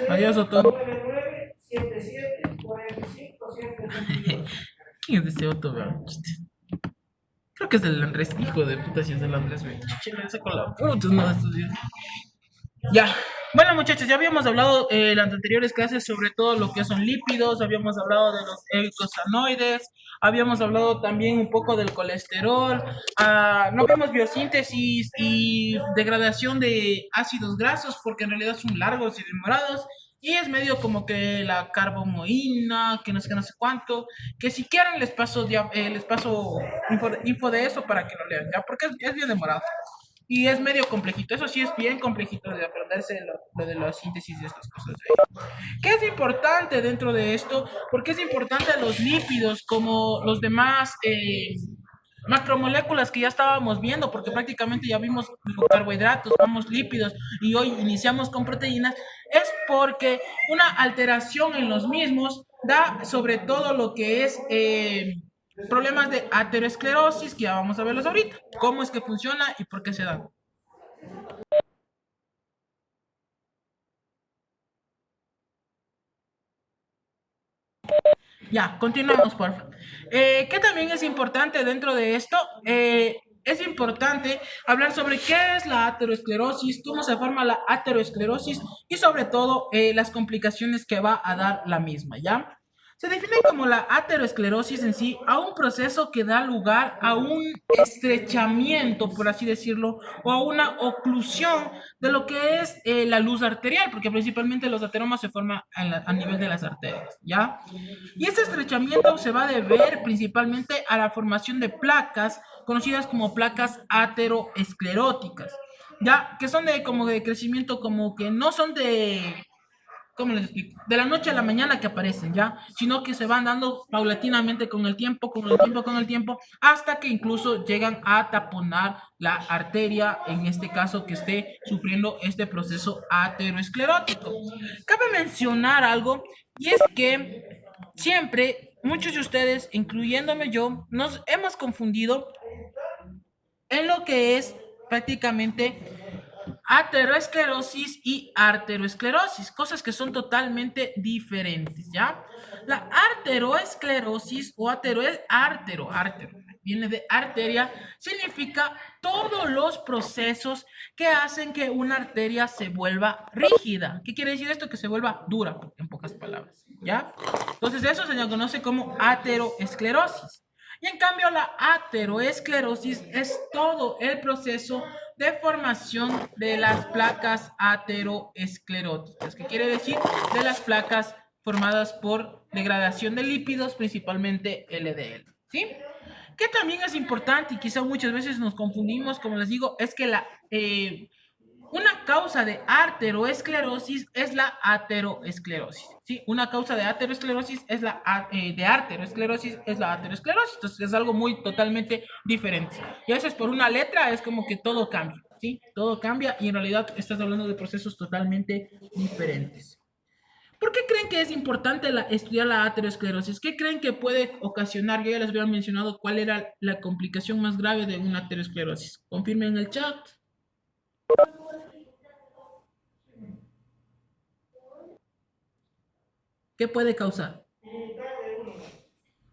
Adiós, Otto. ¿Quién es ese Otto, weón? Creo que es del Andrés, hijo de puta, si es del Andrés, weón. Chucha, me saco la puta, no, estos días. Ya. Bueno, muchachos, ya habíamos hablado en las anteriores clases sobre todo lo que son lípidos, habíamos hablado de los eicosanoides, habíamos hablado también un poco del colesterol, no vimos biosíntesis y degradación de ácidos grasos porque en realidad son largos y demorados. Y es medio como que la carbomoína, que no sé cuánto, que si quieren les paso info de eso para que lo lean, ¿ya? Porque es bien demorado. Y es medio complejito, eso sí es bien complejito de aprenderse lo de la síntesis de estas cosas. ¿Qué es importante dentro de esto? Porque es importante los lípidos como los demás macromoléculas que ya estábamos viendo, porque prácticamente ya vimos carbohidratos, vamos lípidos y hoy iniciamos con proteínas, es porque una alteración en los mismos da sobre todo lo que es problemas de aterosclerosis, que ya vamos a verlos ahorita, cómo es que funciona y por qué se dan. Ya, continuamos, por favor. ¿Qué también es importante dentro de esto? Es importante hablar sobre qué es la aterosclerosis, cómo se forma la aterosclerosis y sobre todo las complicaciones que va a dar la misma, ¿ya? Se define como la aterosclerosis en sí a un proceso que da lugar a un estrechamiento, por así decirlo, o a una oclusión de lo que es la luz arterial, porque principalmente los ateromas se forman a nivel de las arterias, ¿ya? Y este estrechamiento se va a deber principalmente a la formación de placas conocidas como placas ateroescleróticas, ya que son de como de crecimiento como que no son de, ¿cómo les explico? De la noche a la mañana que aparecen, ¿ya? Sino que se van dando paulatinamente con el tiempo, con el tiempo, con el tiempo, hasta que incluso llegan a taponar la arteria, en este caso que esté sufriendo este proceso ateroesclerótico. Cabe mencionar algo, y es que siempre muchos de ustedes, incluyéndome yo, nos hemos confundido en lo que es prácticamente aterosclerosis y arteriosclerosis, cosas que son totalmente diferentes, ¿ya? La arteriosclerosis o artero, viene de arteria, significa todos los procesos que hacen que una arteria se vuelva rígida. ¿Qué quiere decir esto? Que se vuelva dura, en pocas palabras, ¿ya? Entonces eso se le conoce como aterosclerosis. Y en cambio la ateroesclerosis es todo el proceso de formación de las placas ateroescleróticas, que quiere decir de las placas formadas por degradación de lípidos, principalmente LDL, ¿sí? Que también es importante y quizá muchas veces nos confundimos, como les digo, es que una causa de arteriosclerosis es la ateroesclerosis, ¿sí? Una causa de ateroesclerosis es de arteriosclerosis es la aterosclerosis, entonces es algo muy totalmente diferente. Y a veces por una letra es como que todo cambia, ¿sí? Todo cambia y en realidad estás hablando de procesos totalmente diferentes. ¿Por qué creen que es importante estudiar la aterosclerosis? ¿Qué creen que puede ocasionar? Yo ya les había mencionado cuál era la complicación más grave de una aterosclerosis. Confirmen en el chat. ¿Qué puede causar?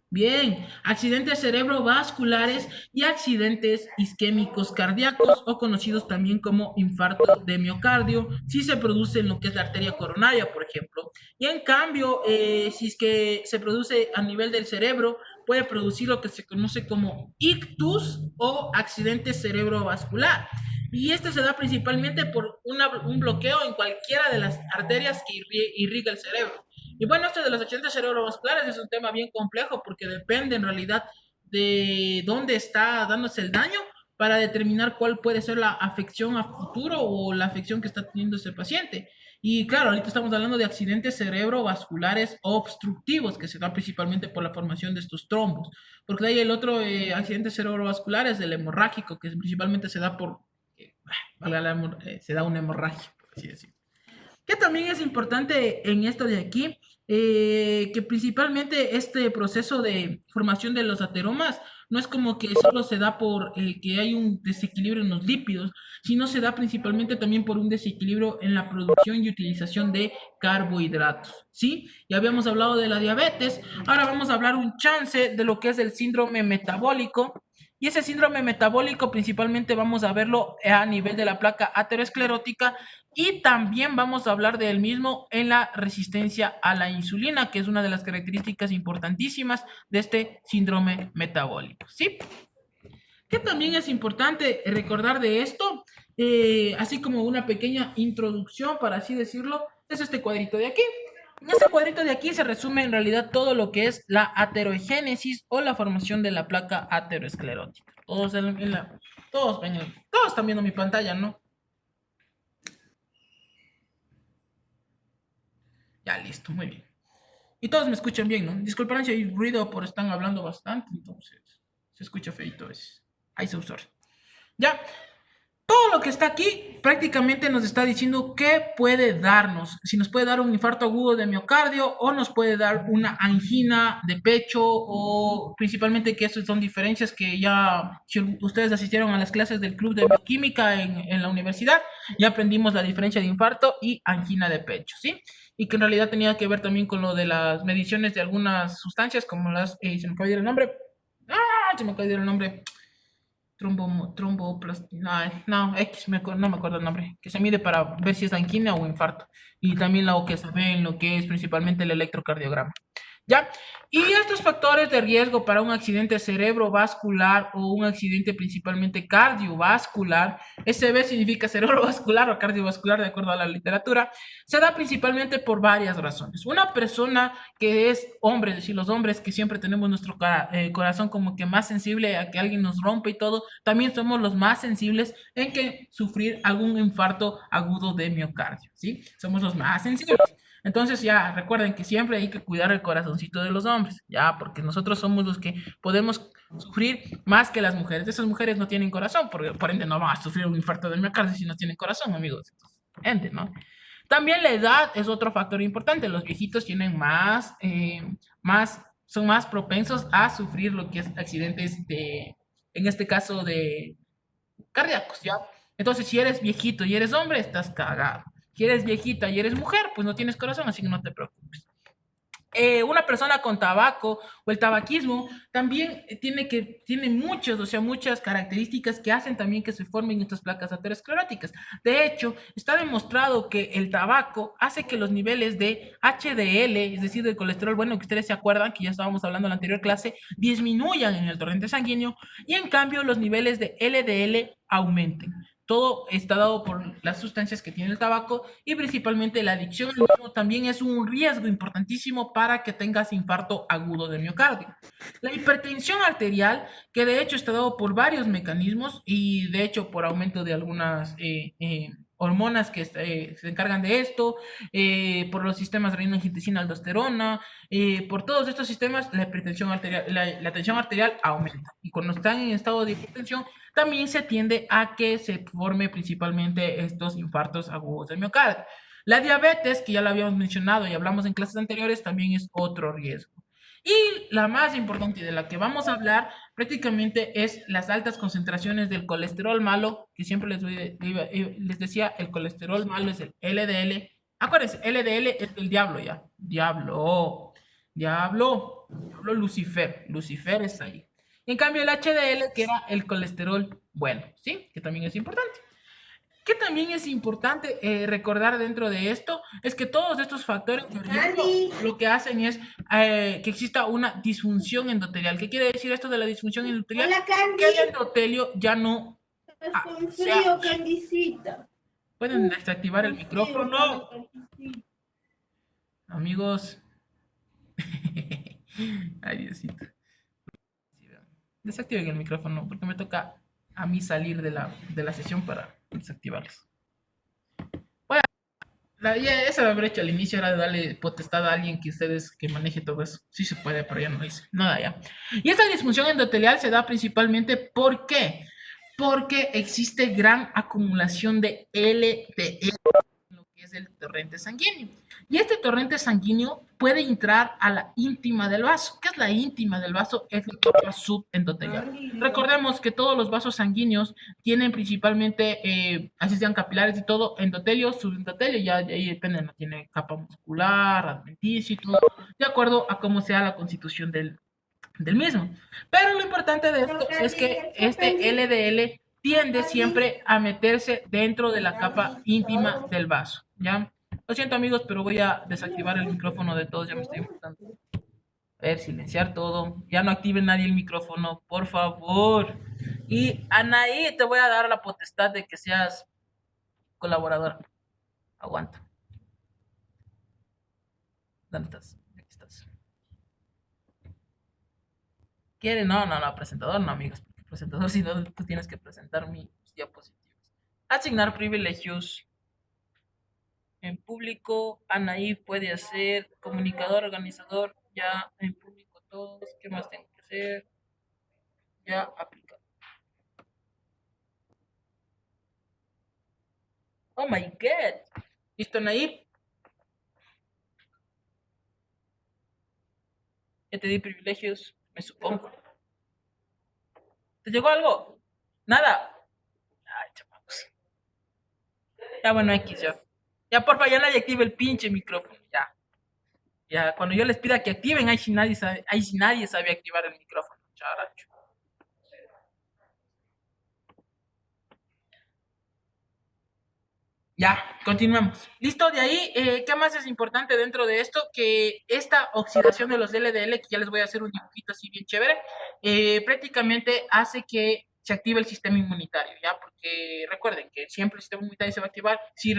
Bien, accidentes cerebrovasculares y accidentes isquémicos cardíacos o conocidos también como infarto de miocardio, si se produce en lo que es la arteria coronaria, por ejemplo. Y en cambio, si es que se produce a nivel del cerebro, puede producir lo que se conoce como ictus o accidente cerebrovascular. Y este se da principalmente por un bloqueo en cualquiera de las arterias que irriga el cerebro. Y bueno, esto de los accidentes cerebrovasculares es un tema bien complejo porque depende en realidad de dónde está dándose el daño para determinar cuál puede ser la afección a futuro o la afección que está teniendo ese paciente. Y claro, ahorita estamos hablando de accidentes cerebrovasculares obstructivos que se dan principalmente por la formación de estos trombos. Porque hay el otro accidente cerebrovascular es el hemorrágico, que principalmente se da por, se da una hemorragia, por así decirlo. Que también es importante en esto de aquí que principalmente este proceso de formación de los ateromas no es como que solo se da por que hay un desequilibrio en los lípidos, sino se da principalmente también por un desequilibrio en la producción y utilización de carbohidratos, ¿sí? Ya habíamos hablado de la diabetes, ahora vamos a hablar un chance de lo que es el síndrome metabólico. Y ese síndrome metabólico principalmente vamos a verlo a nivel de la placa aterosclerótica y también vamos a hablar del mismo en la resistencia a la insulina, que es una de las características importantísimas de este síndrome metabólico, ¿sí? Que también es importante recordar de esto, así como una pequeña introducción, para así decirlo, es este cuadrito de aquí. En este cuadrito de aquí se resume en realidad todo lo que es la aterogénesis o la formación de la placa aterosclerótica. Todos están viendo mi pantalla, ¿no? Ya, listo, muy bien. Y todos me escuchan bien, ¿no? Disculpen si hay ruido por están hablando bastante, entonces se escucha feito a veces. Ahí se usó. Ya, todo lo que está aquí prácticamente nos está diciendo qué puede darnos. Si nos puede dar un infarto agudo de miocardio o nos puede dar una angina de pecho o principalmente que esas son diferencias que ya, si ustedes asistieron a las clases del club de bioquímica en la universidad, ya aprendimos la diferencia de infarto y angina de pecho, ¿sí? Y que en realidad tenía que ver también con lo de las mediciones de algunas sustancias como las, se me acaba de ir el nombre, se me acaba de ir el nombre, no, X, no me acuerdo el nombre, que se mide para ver si es angina o infarto. Y también lo que se ve en lo que es principalmente el electrocardiograma. ¿Ya? Y estos factores de riesgo para un accidente cerebrovascular o un accidente principalmente cardiovascular, SB significa cerebrovascular o cardiovascular de acuerdo a la literatura, se da principalmente por varias razones. Una persona que es hombre, es decir, los hombres que siempre tenemos nuestro corazón como que más sensible a que alguien nos rompa y todo, también somos los más sensibles en que sufrir algún infarto agudo de miocardio, ¿sí? Somos los más sensibles. Entonces ya recuerden que siempre hay que cuidar el corazoncito de los hombres, ya, porque nosotros somos los que podemos sufrir más que las mujeres. Esas mujeres no tienen corazón, por ende no van a sufrir un infarto de miocardio si no tienen corazón, amigos. Ende, ¿no? También la edad es otro factor importante. Los viejitos tienen son más propensos a sufrir lo que es accidentes en este caso de cardíacos, ¿ya? Entonces, si eres viejito y eres hombre, estás cagado. Si eres viejita y eres mujer, pues no tienes corazón, así que no te preocupes. Una persona con tabaco o el tabaquismo también tiene muchos, o sea, muchas características que hacen también que se formen estas placas ateroscleróticas. De hecho, está demostrado que el tabaco hace que los niveles de HDL, es decir, del colesterol bueno, que ustedes se acuerdan, que ya estábamos hablando en la anterior clase, disminuyan en el torrente sanguíneo y en cambio los niveles de LDL aumenten. Todo está dado por las sustancias que tiene el tabaco y principalmente la adicción al mismo también es un riesgo importantísimo para que tengas infarto agudo de miocardio. La hipertensión arterial, que de hecho está dado por varios mecanismos y de hecho por aumento de algunas hormonas que se encargan de esto, por los sistemas renina, angiotensina, aldosterona, por todos estos sistemas la hipertensión arterial, la tensión arterial aumenta y cuando están en estado de hipertensión también se tiende a que se forme principalmente estos infartos agudos de miocardio. La diabetes, que ya lo habíamos mencionado y hablamos en clases anteriores, también es otro riesgo. Y la más importante de la que vamos a hablar prácticamente es las altas concentraciones del colesterol malo, que siempre les decía, el colesterol malo es el LDL. Acuérdense, LDL es del diablo ya. Diablo, Lucifer. Lucifer está ahí. En cambio, el HDL, que era el colesterol bueno, ¿sí? Que también es importante. Que también es importante recordar dentro de esto es que todos estos factores de riesgo lo que hacen es que exista una disfunción endotelial. ¿Qué quiere decir esto de la disfunción endotelial? Hola, Candy. Que el endotelio ya no... Con frío, Candycita. ¿Pueden desactivar el micrófono? Amigos. Ay, Diosito. Desactiven el micrófono porque me toca a mí salir de la sesión para desactivarlos. Bueno, esa la habré hecho al inicio, era de darle potestad a alguien que ustedes que maneje todo eso. Sí se puede, pero ya no lo hice. Nada ya. Y esa disfunción endotelial se da principalmente ¿por qué? Porque existe gran acumulación de LDL que es el torrente sanguíneo. Y este torrente sanguíneo puede entrar a la íntima del vaso. ¿Qué es la íntima del vaso? Es la capa subendotelial. Recordemos que todos los vasos sanguíneos tienen principalmente, así sean capilares y todo, endotelio, subendotelio, ya ahí depende, no tiene capa muscular, adventicio y todo, de acuerdo a cómo sea la constitución del mismo. Pero lo importante de esto es que este LDL tiende siempre a meterse dentro de la capa íntima del vaso, ¿ya? Lo siento amigos, pero voy a desactivar el micrófono de todos, ya me estoy enfocando. A ver, silenciar todo. Ya no active nadie el micrófono, por favor. Y Anaí, te voy a dar la potestad de que seas colaboradora. Aguanta. ¿Dónde estás? Aquí estás. ¿Quiere? No, presentador no, amigos. Presentador, si no, tú tienes que presentar mis diapositivas. Asignar privilegios. En público, Anaí puede hacer comunicador, organizador, ya en público todos. ¿Qué más tengo que hacer? Ya aplicar. Oh my god. ¿Listo, Anaí? Ya te di privilegios, me supongo. ¿Te llegó algo? Nada. Ay, chamacos. Ya bueno, X ya. Ya porfa, ya nadie active el pinche micrófono. Ya. Ya, cuando yo les pida que activen, ahí si nadie sabe activar el micrófono. Characho. Ya, continuemos. Listo, de ahí, ¿qué más es importante dentro de esto? Que esta oxidación de los LDL, que ya les voy a hacer un dibujito así bien chévere, prácticamente hace que se active el sistema inmunitario, ¿ya? Porque recuerden que siempre el sistema inmunitario se va a activar si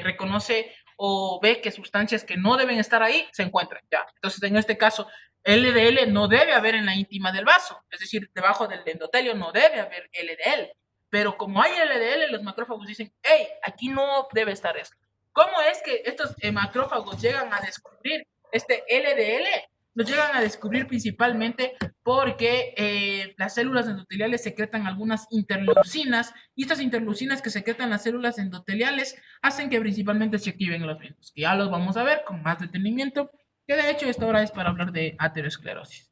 reconoce o ve que sustancias que no deben estar ahí se encuentran, ¿ya? Entonces, en este caso, LDL no debe haber en la íntima del vaso, es decir, debajo del endotelio no debe haber LDL. Pero como hay LDL, los macrófagos dicen, hey, aquí no debe estar esto. ¿Cómo es que estos macrófagos llegan a descubrir este LDL? Los llegan a descubrir principalmente porque las células endoteliales secretan algunas interleucinas y estas interleucinas que secretan las células endoteliales hacen que principalmente se activen los mismos, que ya los vamos a ver con más detenimiento, que de hecho esta hora es para hablar de aterosclerosis.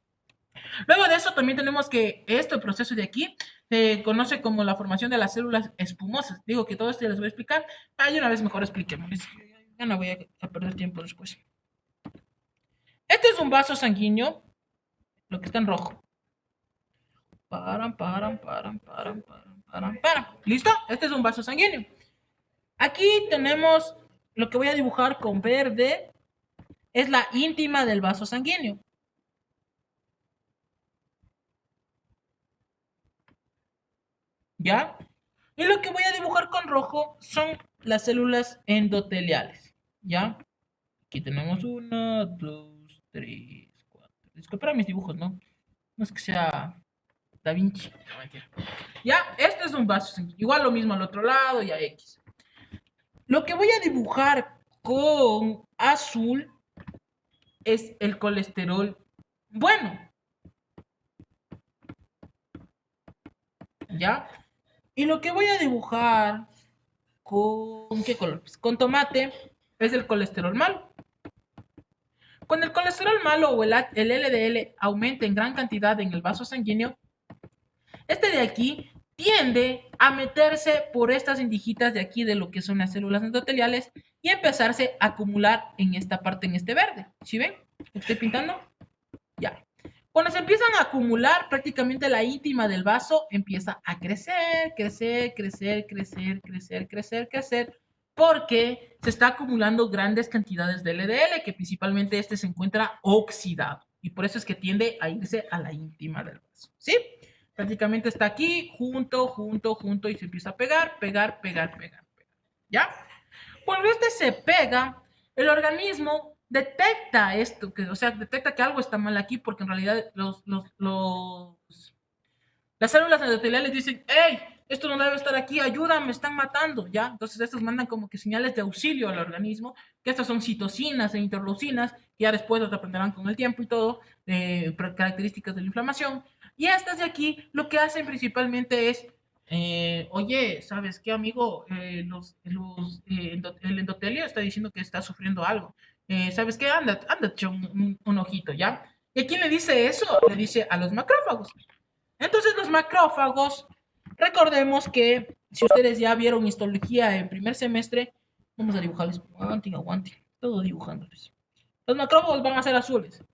Luego de eso también tenemos que este proceso de aquí se conoce como la formación de las células espumosas. Digo que todo esto les voy a explicar. Hay una vez mejor expliquemos. Ya no voy a perder tiempo después. Este es un vaso sanguíneo, lo que está en rojo. Paran. ¿Listo? Este es un vaso sanguíneo. Aquí tenemos lo que voy a dibujar con verde. Es la íntima del vaso sanguíneo. ¿Ya? Y lo que voy a dibujar con rojo son las células endoteliales. ¿Ya? Aquí tenemos 1, 2, 3, 4. Disculpa mis dibujos, ¿no? No es que sea Da Vinci. Ya, este es un vaso. Igual lo mismo al otro lado, ya X. Lo que voy a dibujar con azul es el colesterol bueno. ¿Ya? Y lo que voy a dibujar con ¿qué color? Pues con tomate es el colesterol malo. Cuando el colesterol malo o el LDL aumenta en gran cantidad en el vaso sanguíneo, este de aquí tiende a meterse por estas indijitas de aquí de lo que son las células endoteliales y empezarse a acumular en esta parte, en este verde. ¿Sí ven? ¿Lo estoy pintando? Ya. Cuando se empiezan a acumular, prácticamente la íntima del vaso empieza a crecer, porque se está acumulando grandes cantidades de LDL, que principalmente este se encuentra oxidado, y por eso es que tiende a irse a la íntima del vaso, ¿sí? Prácticamente está aquí, junto, y se empieza a pegar, ¿ya? Cuando este se pega, el organismo detecta esto, o sea, detecta que algo está mal aquí, porque en realidad las células endoteliales dicen, hey, esto no debe estar aquí, ayuda, me están matando, ¿ya? Entonces estos mandan como que señales de auxilio al organismo, que estas son citocinas e interleucinas, que ya después los aprenderán con el tiempo y todo, características de la inflamación. Y estas de aquí lo que hacen principalmente es Oye, ¿sabes qué, amigo? El endotelio está diciendo que está sufriendo algo. ¿Sabes qué? Anda, echa un ojito, ¿ya? ¿Y a quién le dice eso? Le dice a los macrófagos. Entonces, los macrófagos, recordemos que si ustedes ya vieron histología en primer semestre, vamos a dibujarles. Aguanten, aguanten. Todo dibujándoles. Los macrófagos van a ser azules.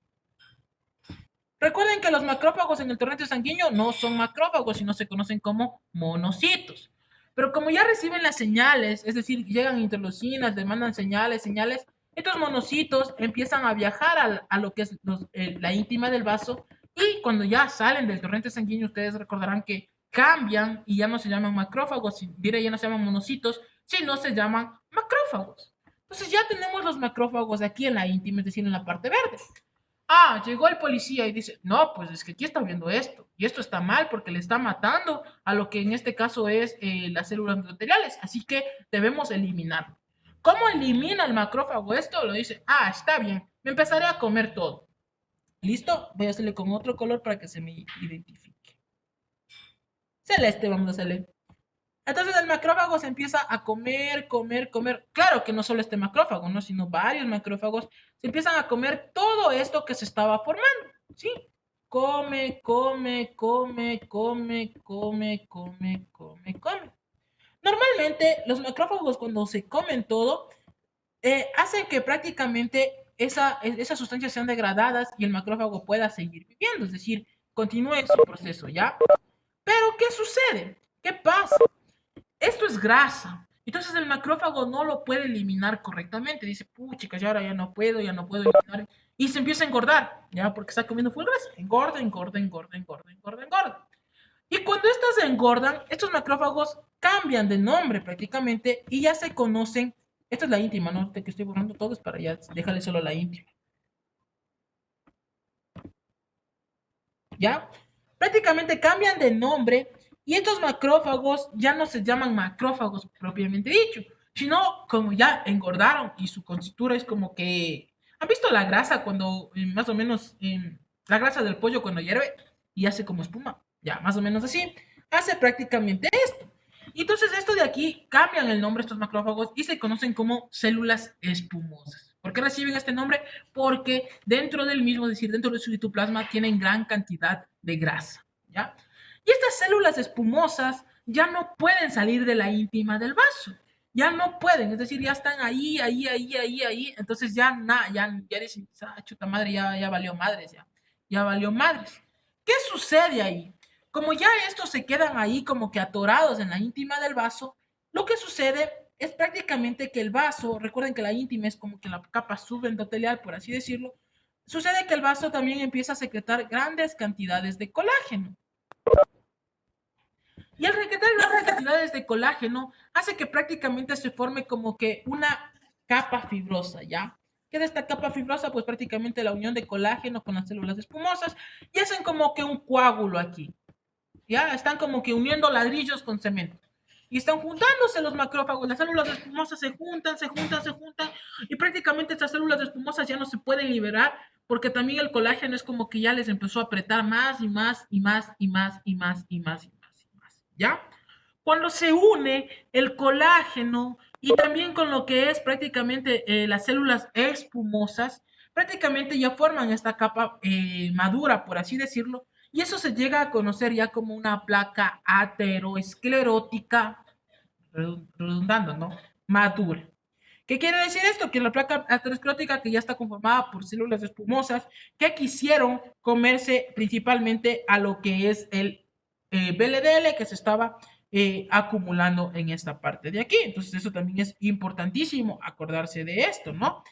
Recuerden que los macrófagos en el torrente sanguíneo no son macrófagos, sino se conocen como monocitos. Pero como ya reciben las señales, es decir, llegan interleucinas, les mandan señales, estos monocitos empiezan a viajar a lo que es la íntima del vaso y cuando ya salen del torrente sanguíneo, ustedes recordarán que cambian y ya no se llaman macrófagos, diré, ya no se llaman monocitos, sino se llaman macrófagos. Entonces ya tenemos los macrófagos aquí en la íntima, es decir, en la parte verde. Ah, llegó el policía y dice, no, pues es que aquí está viendo esto, y esto está mal porque le está matando a lo que en este caso es las células endoteliales, así que debemos eliminarlo. ¿Cómo elimina el macrófago esto? Lo dice, ah, está bien, me empezaré a comer todo. ¿Listo? Voy a hacerle con otro color para que se me identifique. Celeste vamos a hacerle. Entonces el macrófago se empieza a comer. Claro que no solo este macrófago, ¿no? Sino varios macrófagos se empiezan a comer todo esto que se estaba formando, ¿sí? Come. Normalmente los macrófagos cuando se comen todo, hacen que prácticamente esas sustancias sean degradadas y el macrófago pueda seguir viviendo, es decir, continúe su proceso, ¿ya? Pero, ¿qué sucede? ¿Qué pasa? Esto es grasa. Entonces el macrófago no lo puede eliminar correctamente. Dice, puchica, ya ahora ya no puedo eliminar. Y se empieza a engordar, ¿ya? Porque está comiendo full grasa. Engorda. Y cuando estas se engordan, estos macrófagos cambian de nombre prácticamente y ya se conocen. Esta es la íntima, ¿no? Que estoy borrando todo es para ya dejarle solo la íntima. ¿Ya? Prácticamente cambian de nombre y estos macrófagos ya no se llaman macrófagos propiamente dicho, sino como ya engordaron y su constitura es como que... ¿Han visto la grasa cuando más o menos la grasa del pollo cuando hierve y hace como espuma? Ya, más o menos así. Hace prácticamente esto. Y entonces esto de aquí cambian el nombre de estos macrófagos y se conocen como células espumosas. ¿Por qué reciben este nombre? Porque dentro del mismo, es decir, dentro de su citoplasma tienen gran cantidad de grasa, ¿ya? Y estas células espumosas ya no pueden salir de la íntima del vaso, ya no pueden, es decir, ya están ahí, entonces ya dicen, ah, chuta madre, ya valió madres, ya valió madres. ¿Qué sucede ahí? Como ya estos se quedan ahí como que atorados en la íntima del vaso, lo que sucede es prácticamente que el vaso, recuerden que la íntima es como que la capa subendotelial, por así decirlo, sucede que el vaso también empieza a secretar grandes cantidades de colágeno. Y al secretar grandes cantidades de colágeno hace que prácticamente se forme como que una capa fibrosa, ¿ya? ¿Qué es esta capa fibrosa? Pues prácticamente la unión de colágeno con las células espumosas y hacen como que un coágulo aquí, ¿ya? Están como que uniendo ladrillos con cemento. Y están juntándose los macrófagos, las células espumosas se juntan, y prácticamente estas células espumosas ya no se pueden liberar porque también el colágeno es como que ya les empezó a apretar más y más y más y más y más y más y más y más, ¿ya? Cuando se une el colágeno y también con lo que es prácticamente las células espumosas, prácticamente ya forman esta capa madura, por así decirlo, y eso se llega a conocer ya como una placa ateroesclerótica, redundando, ¿no? Madura. ¿Qué quiere decir esto? Que la placa aterosclerótica que ya está conformada por células espumosas que quisieron comerse principalmente a lo que es el BLDL que se estaba acumulando en esta parte de aquí. Entonces eso también es importantísimo acordarse de esto, ¿no?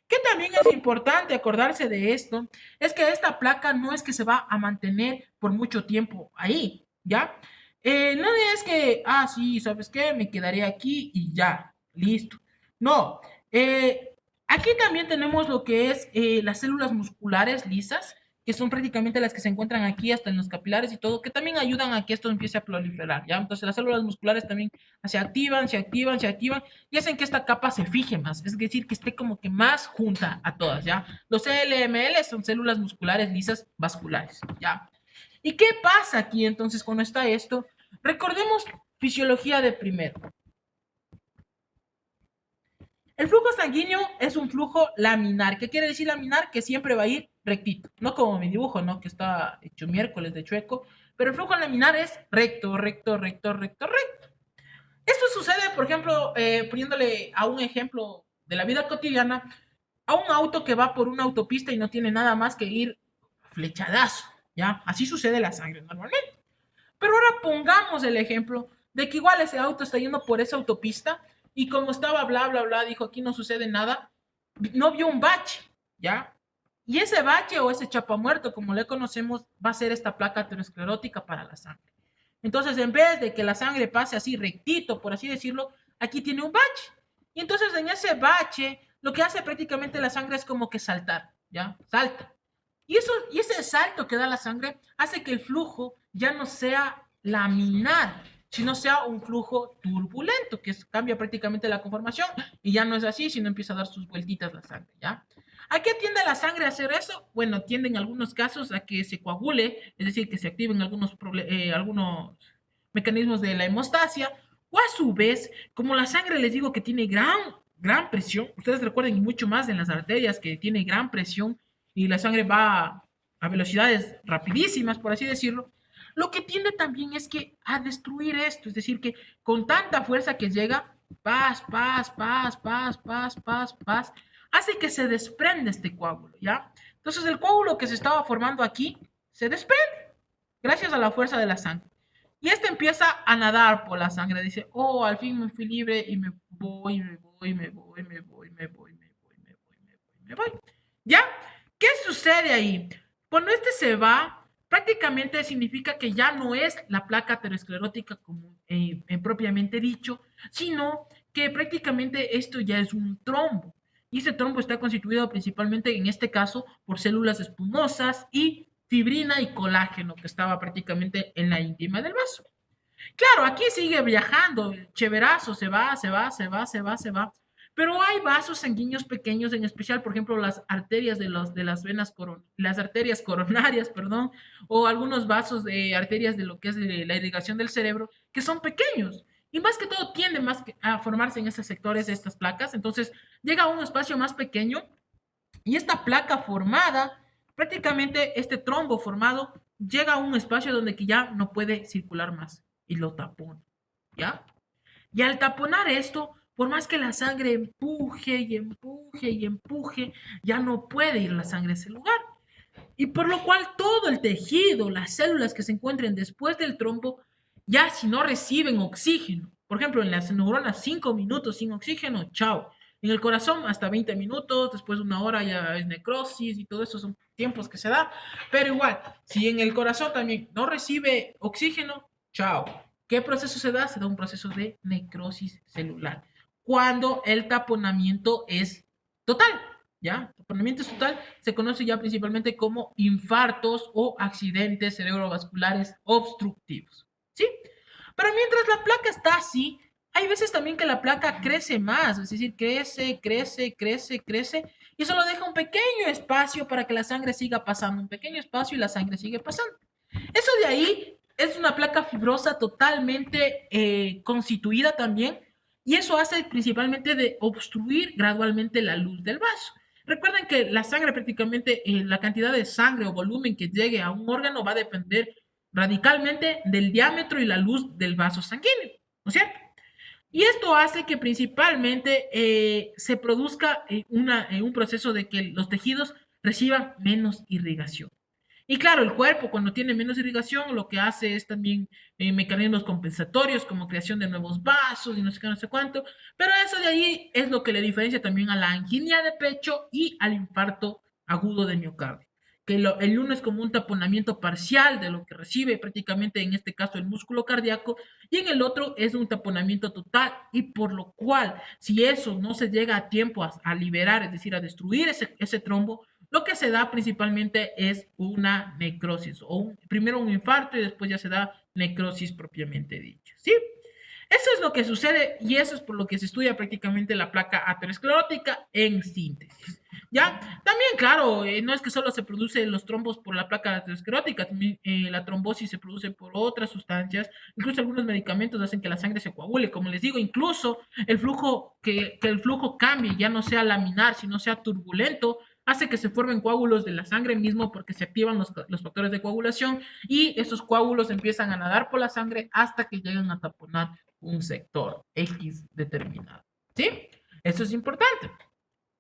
Que también es importante acordarse de esto, es que esta placa no es que se va a mantener por mucho tiempo ahí, ¿ya? No es que, ah, sí, ¿sabes qué? Me quedaré aquí y ya, listo. No, aquí también tenemos lo que es las células musculares lisas, que son prácticamente las que se encuentran aquí hasta en los capilares y todo, que también ayudan a que esto empiece a proliferar, ¿ya? Entonces las células musculares también se activan y hacen que esta capa se fije más, es decir, que esté como que más junta a todas, ¿ya? Los CLML son células musculares lisas vasculares, ¿ya? ¿Y qué pasa aquí entonces cuando está esto? Recordemos fisiología de primero. El flujo sanguíneo es un flujo laminar. ¿Qué quiere decir laminar? Que siempre va a ir rectito. No como mi dibujo, ¿no? Que está hecho miércoles de chueco. Pero el flujo laminar es recto, recto, recto, recto, recto. Esto sucede, por ejemplo, poniéndole a un ejemplo de la vida cotidiana, a un auto que va por una autopista y no tiene nada más que ir flechadazo, ¿ya? Así sucede la sangre normalmente. Pero ahora pongamos el ejemplo de que igual ese auto está yendo por esa autopista y como estaba bla, bla, bla, dijo aquí no sucede nada, no vio un bache, ¿ya? Y ese bache o ese chapamuerto, como le conocemos, va a ser esta placa aterosclerótica para la sangre. Entonces, en vez de que la sangre pase así rectito, por así decirlo, aquí tiene un bache. Y entonces en ese bache, lo que hace prácticamente la sangre es como que saltar, ¿ya? Salta. Y ese salto que da la sangre hace que el flujo ya no sea laminar, sino sea un flujo turbulento, que cambia prácticamente la conformación y ya no es así, sino empieza a dar sus vueltitas la sangre, ¿ya? ¿A qué tiende la sangre a hacer eso? Bueno, tiende en algunos casos a que se coagule, es decir, que se activen algunos mecanismos de la hemostasia, o a su vez, como la sangre les digo que tiene gran presión, ustedes recuerden mucho más en las arterias que tiene gran presión, y la sangre va a velocidades rapidísimas, por así decirlo, lo que tiende también es que a destruir esto, es decir, que con tanta fuerza que llega, paz, paz, paz, paz, paz, paz, paz, hace que se desprende este coágulo, ¿ya? Entonces el coágulo que se estaba formando aquí se desprende gracias a la fuerza de la sangre. Y este empieza a nadar por la sangre, dice, oh, al fin me fui libre y me voy, me voy, me voy, me voy, me voy, me voy, me voy, me voy, me voy. ¿Ya? ¿Qué sucede ahí? Cuando este se va, prácticamente significa que ya no es la placa aterosclerótica como propiamente dicho, sino que prácticamente esto ya es un trombo. Y ese trombo está constituido principalmente, en este caso, por células espumosas y fibrina y colágeno, que estaba prácticamente en la íntima del vaso. Claro, aquí sigue viajando, chéverazo, se va, se va, se va, se va, se va. Pero hay vasos sanguíneos pequeños, en especial, por ejemplo, las arterias de las venas las arterias coronarias, perdón, o algunos vasos de arterias de lo que es de la irrigación del cerebro, que son pequeños. Y más que todo tienden más a formarse en esos sectores de estas placas. Entonces, llega a un espacio más pequeño y esta placa formada, prácticamente este trombo formado, llega a un espacio donde que ya no puede circular más y lo tapona, ¿ya? Y al taponar esto, por más que la sangre empuje y empuje y empuje, ya no puede ir la sangre a ese lugar. Y por lo cual todo el tejido, las células que se encuentren después del trombo, ya si no reciben oxígeno, por ejemplo, en las neuronas 5 minutos sin oxígeno, chao. En el corazón hasta 20 minutos, después de una hora ya es necrosis y todo eso son tiempos que se da. Pero igual, si en el corazón también no recibe oxígeno, chao. ¿Qué proceso se da? Se da un proceso de necrosis celular. Cuando el taponamiento es total. ¿Ya? Taponamiento total se conoce ya principalmente como infartos o accidentes cerebrovasculares obstructivos, ¿sí? Pero mientras la placa está así, hay veces también que la placa crece más, es decir, crece, crece, crece, crece, y solo deja un pequeño espacio para que la sangre siga pasando, un pequeño espacio y la sangre sigue pasando. Eso de ahí es una placa fibrosa totalmente constituida también, y eso hace principalmente de obstruir gradualmente la luz del vaso. Recuerden que la sangre prácticamente, la cantidad de sangre o volumen que llegue a un órgano va a depender radicalmente del diámetro y la luz del vaso sanguíneo, ¿no es cierto? Y esto hace que principalmente se produzca un proceso de que los tejidos reciban menos irrigación. Y claro, el cuerpo cuando tiene menos irrigación lo que hace es también mecanismos compensatorios como creación de nuevos vasos y no sé qué, no sé cuánto, pero eso de ahí es lo que le diferencia también a la angina de pecho y al infarto agudo de miocardio, que el uno es como un taponamiento parcial de lo que recibe prácticamente en este caso el músculo cardíaco y en el otro es un taponamiento total y por lo cual si eso no se llega a tiempo a liberar, es decir, a destruir ese trombo, lo que se da principalmente es una necrosis, primero un infarto y después ya se da necrosis propiamente dicha, ¿sí? Eso es lo que sucede y eso es por lo que se estudia prácticamente la placa aterosclerótica en síntesis. ¿Ya? También, claro, no es que solo se producen los trombos por la placa aterosclerótica, también la trombosis se produce por otras sustancias, incluso algunos medicamentos hacen que la sangre se coagule, como les digo, incluso el flujo, que el flujo cambie, ya no sea laminar, sino sea turbulento, hace que se formen coágulos de la sangre mismo porque se activan los factores de coagulación y esos coágulos empiezan a nadar por la sangre hasta que llegan a taponar un sector X determinado. ¿Sí? Eso es importante.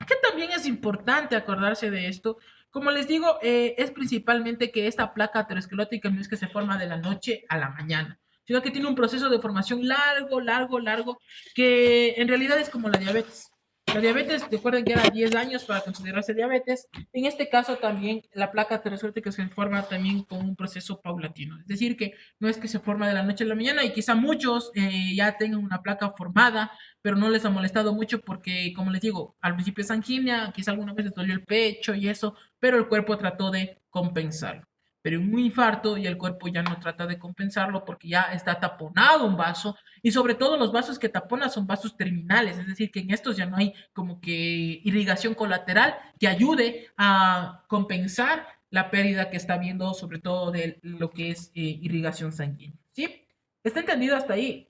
Que también es importante acordarse de esto. Como les digo, es principalmente que esta placa aterosclerótica no es que se forma de la noche a la mañana, sino que tiene un proceso de formación largo, largo, largo, que en realidad es como la diabetes. La diabetes, recuerden que era 10 años para considerarse diabetes. En este caso también la placa aterosclerótica se forma también con un proceso paulatino. Es decir, que no es que se forma de la noche a la mañana y quizá muchos ya tengan una placa formada, pero no les ha molestado mucho porque, como les digo, al principio es angina, quizá alguna vez les dolió el pecho y eso, pero el cuerpo trató de compensarlo. Pero un infarto y el cuerpo ya no trata de compensarlo porque ya está taponado un vaso y sobre todo los vasos que tapona son vasos terminales, es decir, que en estos ya no hay como que irrigación colateral que ayude a compensar la pérdida que está viendo sobre todo de lo que es irrigación sanguínea. ¿Sí? ¿Está entendido hasta ahí?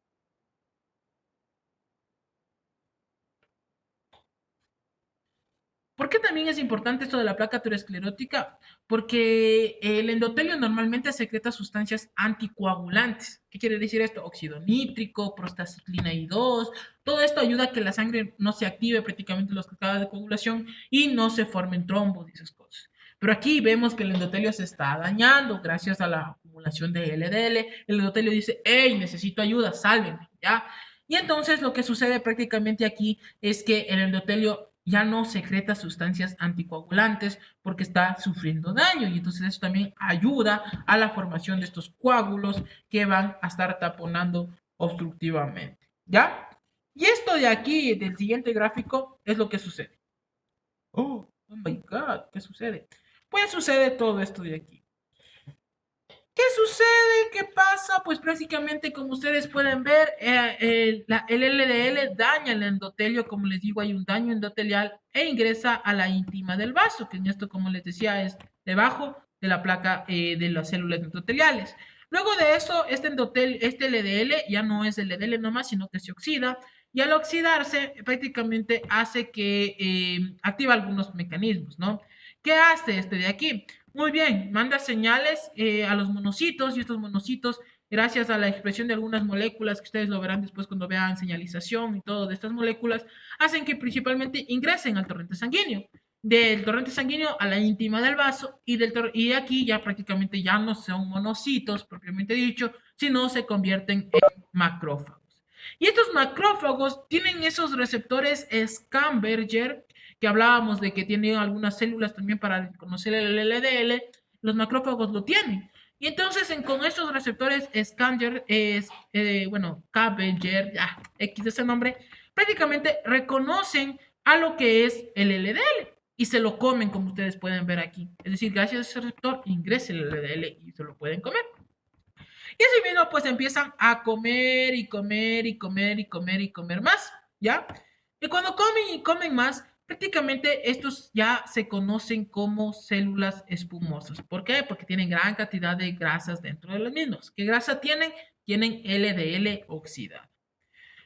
¿Por qué también es importante esto de la placa aterosclerótica? Porque el endotelio normalmente secreta sustancias anticoagulantes. ¿Qué quiere decir esto? Óxido nítrico, prostaciclina I2. Todo esto ayuda a que la sangre no se active prácticamente los cascadas de coagulación y no se formen trombos y esas cosas. Pero aquí vemos que el endotelio se está dañando gracias a la acumulación de LDL. El endotelio dice, hey, necesito ayuda, sálvenme, ¿ya? Y entonces lo que sucede prácticamente aquí es que el endotelio ya no secreta sustancias anticoagulantes porque está sufriendo daño y entonces eso también ayuda a la formación de estos coágulos que van a estar taponando obstructivamente, ¿ya? Y esto de aquí, del siguiente gráfico, es lo que sucede. Oh my God, ¿qué sucede? Pues sucede todo esto de aquí. ¿Qué sucede? ¿Qué pasa? Pues prácticamente, como ustedes pueden ver, el LDL daña el endotelio, como les digo, hay un daño endotelial e ingresa a la íntima del vaso, que en esto, como les decía, es debajo de la placa de las células endoteliales. Luego de eso, este LDL ya no es LDL nomás, sino que se oxida, y al oxidarse prácticamente hace que activa algunos mecanismos, ¿no? ¿Qué hace este de aquí? Muy bien, manda señales a los monocitos y estos monocitos, gracias a la expresión de algunas moléculas que ustedes lo verán después cuando vean señalización y todo de estas moléculas, hacen que principalmente ingresen al torrente sanguíneo. Del torrente sanguíneo a la íntima del vaso y aquí ya prácticamente ya no son monocitos propiamente dicho, sino se convierten en macrófagos. Y estos macrófagos tienen esos receptores Scamberger que hablábamos de que tiene algunas células también para reconocer el LDL, los macrófagos lo tienen. Y entonces con estos receptores Scanger, bueno, Cabenger, ya, X de ese nombre, prácticamente reconocen a lo que es el LDL y se lo comen como ustedes pueden ver aquí. Es decir, gracias a ese receptor ingresa el LDL y se lo pueden comer. Y así mismo pues empiezan a comer y comer y comer y comer y comer más, ¿ya? Y cuando comen y comen más, prácticamente estos ya se conocen como células espumosas. ¿Por qué? Porque tienen gran cantidad de grasas dentro de los mismos. ¿Qué grasa tienen? Tienen LDL oxidada.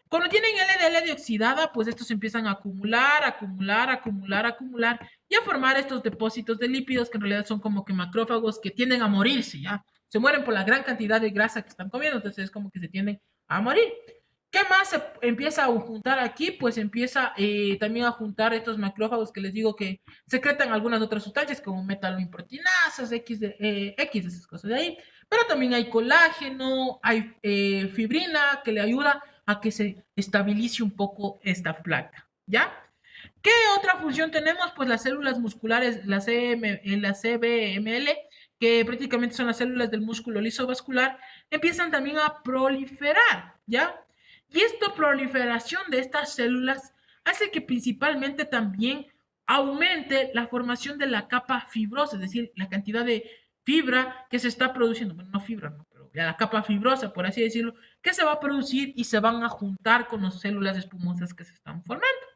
Cuando tienen LDL oxidada, pues estos empiezan a acumular, acumular, acumular, acumular y a formar estos depósitos de lípidos que en realidad son como que macrófagos que tienden a morirse, ¿ya? Se mueren por la gran cantidad de grasa que están comiendo, entonces es como que se tienden a morir. ¿Qué más se empieza a juntar aquí? Pues empieza también a juntar estos macrófagos que les digo que secretan algunas otras sustancias como metaloimproteinasas, X de esas cosas de ahí. Pero también hay colágeno, hay fibrina que le ayuda a que se estabilice un poco esta placa, ¿ya? ¿Qué otra función tenemos? Pues las células musculares, la CBML, que prácticamente son las células del músculo liso vascular, empiezan también a proliferar, ¿ya? Y esta proliferación de estas células hace que principalmente también aumente la formación de la capa fibrosa, es decir, la cantidad de fibra que se está produciendo, bueno, no fibra, no, pero ya la capa fibrosa, por así decirlo, que se va a producir y se van a juntar con las células espumosas que se están formando.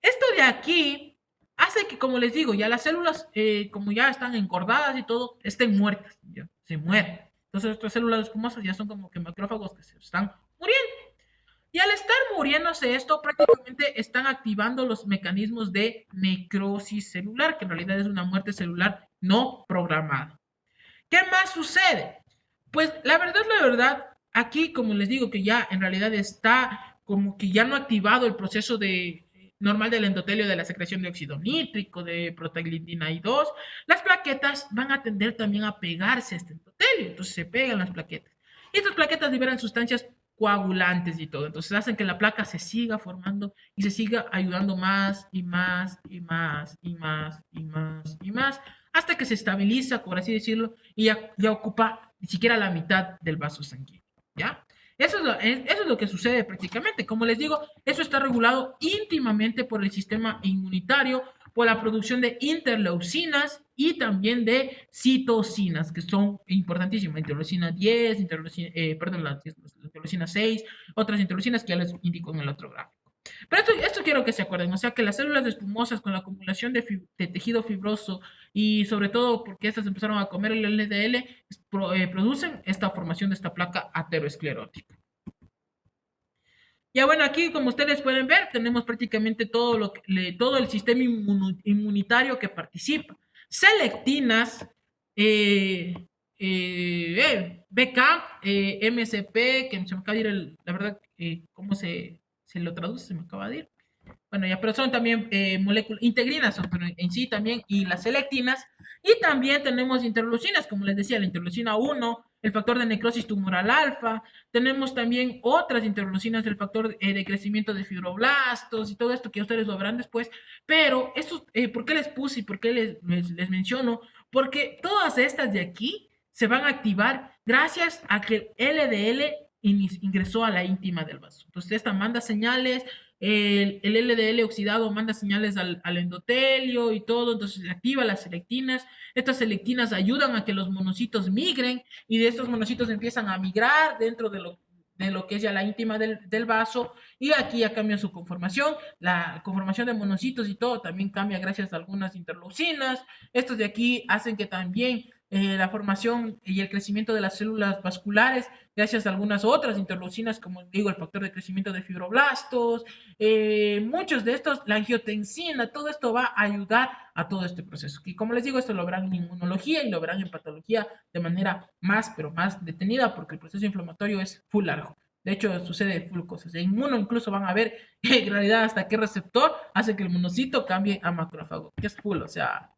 Esto de aquí hace hace que, como les digo, ya las células, como ya están engordadas y todo, estén muertas, ya, se mueren. Entonces, estas células espumosas ya son como que macrófagos que se están muriendo. Y al estar muriéndose esto, prácticamente están activando los mecanismos de necrosis celular, que en realidad es una muerte celular no programada. ¿Qué más sucede? Pues la verdad, aquí como les digo que ya en realidad está como que ya no activado el proceso de normal del endotelio de la secreción de óxido nítrico, de protaglindina I2, las plaquetas van a tender también a pegarse a este endotelio, entonces se pegan las plaquetas. Y estas plaquetas liberan sustancias coagulantes y todo, entonces hacen que la placa se siga formando y se siga ayudando más y más y más y más y más y más hasta que se estabiliza, por así decirlo, y ya ocupa ni siquiera la mitad del vaso sanguíneo, ¿ya? Eso es lo que sucede prácticamente. Como les digo, eso está regulado íntimamente por el sistema inmunitario, por la producción de interleucinas y también de citocinas, que son importantísimas. Interleucina 10, perdón, la interleucina 6, otras interleucinas que ya les indico en el otro gráfico. Pero esto quiero que se acuerden, o sea que las células espumosas con la acumulación de tejido fibroso y sobre todo porque estas empezaron a comer el LDL, producen esta formación de esta placa aterosclerótica. Ya bueno, aquí como ustedes pueden ver, tenemos prácticamente todo el sistema inmunitario que participa. Selectinas, BCAP, MSP, que se me acaba de ir, la verdad, ¿cómo se lo traduce? Se me acaba de ir. Bueno, ya, pero son también moléculas, integrinas son pero en sí también, y las selectinas. Y también tenemos interleucinas, como les decía, la interleucina 1, el factor de necrosis tumoral alfa. Tenemos también otras interleucinas del factor de crecimiento de fibroblastos y todo esto que ustedes lo verán después. Pero, ¿por qué les puse y por qué les menciono? Porque todas estas de aquí se van a activar gracias a que el LDL ingresó a la íntima del vaso. Entonces, esta manda señales, el LDL oxidado manda señales al endotelio y todo, entonces se activa las selectinas. Estas selectinas ayudan a que los monocitos migren y de estos monocitos empiezan a migrar dentro de lo que es ya la íntima del vaso y aquí ya cambia su conformación. La conformación de monocitos y todo también cambia gracias a algunas interleucinas. Estos de aquí hacen que también la formación y el crecimiento de las células vasculares gracias a algunas otras interleucinas, como digo, el factor de crecimiento de fibroblastos, muchos de estos, la angiotensina, todo esto va a ayudar a todo este proceso. Y como les digo, esto lo verán en inmunología y lo verán en patología de manera más, pero más detenida, porque el proceso inflamatorio es full largo. De hecho, sucede full cosas. En inmuno incluso van a ver en realidad hasta qué receptor hace que el monocito cambie a macrófago, que es full, o sea,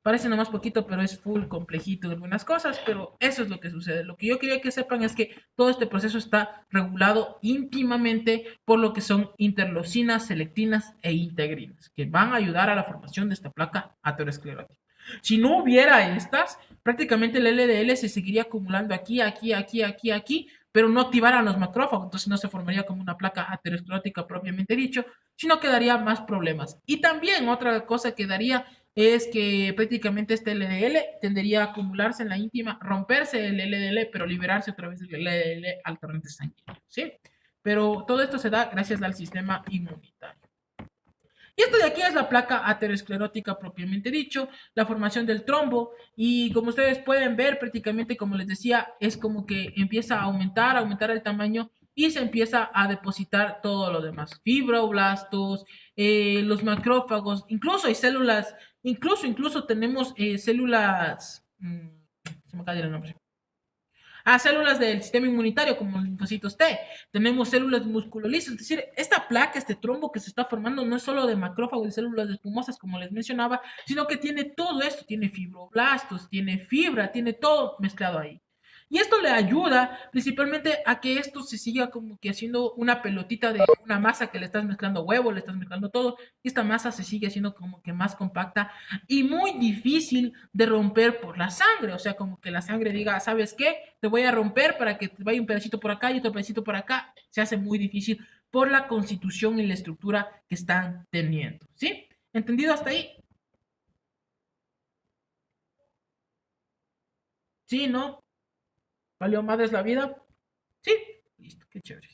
parece nomás poquito, pero es full complejito en algunas cosas, pero eso es lo que sucede. Lo que yo quería que sepan es que todo este proceso está regulado íntimamente por lo que son interleucinas, selectinas e integrinas, que van a ayudar a la formación de esta placa aterosclerótica. Si no hubiera estas, prácticamente el LDL se seguiría acumulando aquí, aquí, aquí, aquí, aquí, pero no activaran los macrófagos, entonces no se formaría como una placa aterosclerótica propiamente dicho, sino que daría más problemas. Y también otra cosa que daría es que prácticamente este LDL tendería a acumularse en la íntima, romperse el LDL, pero liberarse otra vez del LDL al torrente sanguíneo, ¿sí? Pero todo esto se da gracias al sistema inmunitario. Y esto de aquí es la placa aterosclerótica propiamente dicho, la formación del trombo y como ustedes pueden ver prácticamente como les decía es como que empieza a aumentar el tamaño y se empieza a depositar todo lo demás, fibroblastos, los macrófagos, incluso hay células, incluso tenemos células, se me acaba de ir el nombre, células del sistema inmunitario como los linfocitos T. Tenemos células musculolisas, es decir, esta placa, este trombo que se está formando no es solo de macrófagos y células espumosas como les mencionaba, sino que tiene todo esto, tiene fibroblastos, tiene fibra, tiene todo mezclado ahí. Y esto le ayuda principalmente a que esto se siga como que haciendo una pelotita de una masa que le estás mezclando huevo, le estás mezclando todo, y esta masa se sigue haciendo como que más compacta y muy difícil de romper por la sangre. O sea, como que la sangre diga, ¿sabes qué? Te voy a romper para que te vaya un pedacito por acá y otro pedacito por acá. Se hace muy difícil por la constitución y la estructura que están teniendo. ¿Sí? ¿Entendido hasta ahí? ¿Sí? ¿No? ¿Valió madres la vida? Sí. Listo, qué chévere.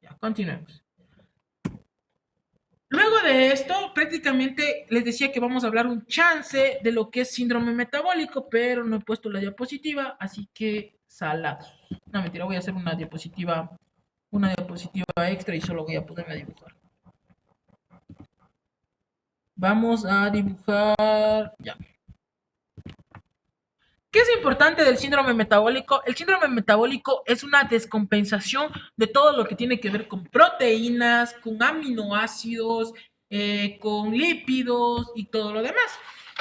Ya, continuemos. Luego de esto, prácticamente les decía que vamos a hablar un chance de lo que es síndrome metabólico, pero no he puesto la diapositiva, así que salados. No, mentira, voy a hacer una diapositiva extra y solo voy a ponerme a dibujar. Vamos a dibujar ya. ¿Qué es importante del síndrome metabólico? El síndrome metabólico es una descompensación de todo lo que tiene que ver con proteínas, con aminoácidos, con lípidos y todo lo demás.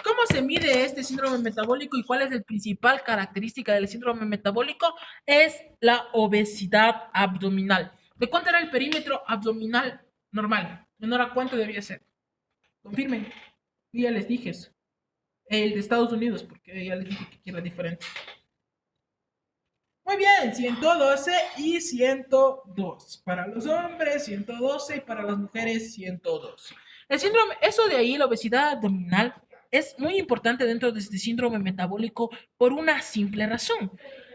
¿Cómo se mide este síndrome metabólico y cuál es la principal característica del síndrome metabólico? Es la obesidad abdominal. ¿De cuánto era el perímetro abdominal normal? ¿Menor a cuánto debía ser? Confirmen. Y ya les dije eso. El de Estados Unidos, porque ya les dije que era diferente. Muy bien, 112 y 102. Para los hombres, 112 y para las mujeres, 102. El síndrome, eso de ahí, la obesidad abdominal, es muy importante dentro de este síndrome metabólico por una simple razón.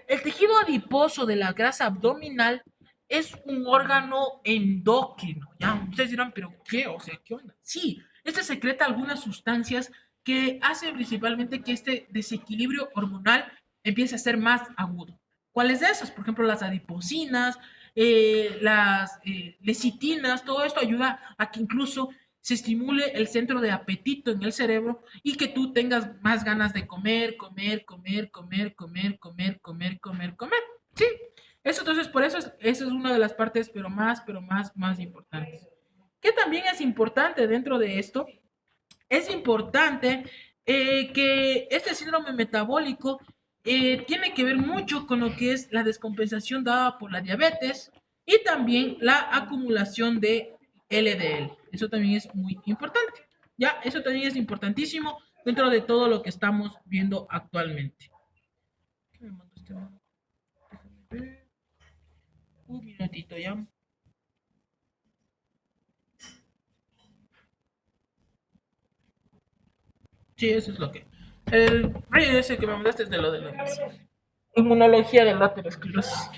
El tejido adiposo de la grasa abdominal es un órgano endocrino, ¿ya? Ustedes dirán, ¿pero qué? O sea, ¿qué onda? Sí, este secreta algunas sustancias que hacen principalmente que este desequilibrio hormonal empiece a ser más agudo. ¿Cuáles de esas? Por ejemplo, las adiposinas, las lecitinas, todo esto ayuda a que incluso se estimule el centro de apetito en el cerebro y que tú tengas más ganas de comer, comer, comer, comer, comer, comer, comer, comer, comer. Sí, eso entonces por eso eso es una de las partes, más importantes. ¿Qué también es importante dentro de esto? Es importante que este síndrome metabólico tiene que ver mucho con lo que es la descompensación dada por la diabetes y también la acumulación de LDL. Eso también es muy importante. Ya, eso también es importantísimo dentro de todo lo que estamos viendo actualmente. ¿Qué me mandó este man? Déjame ver. Un minutito ya. Sí, eso es lo que. El rey ese que me mandaste es de lo de la inmunología de la aterosclerosis.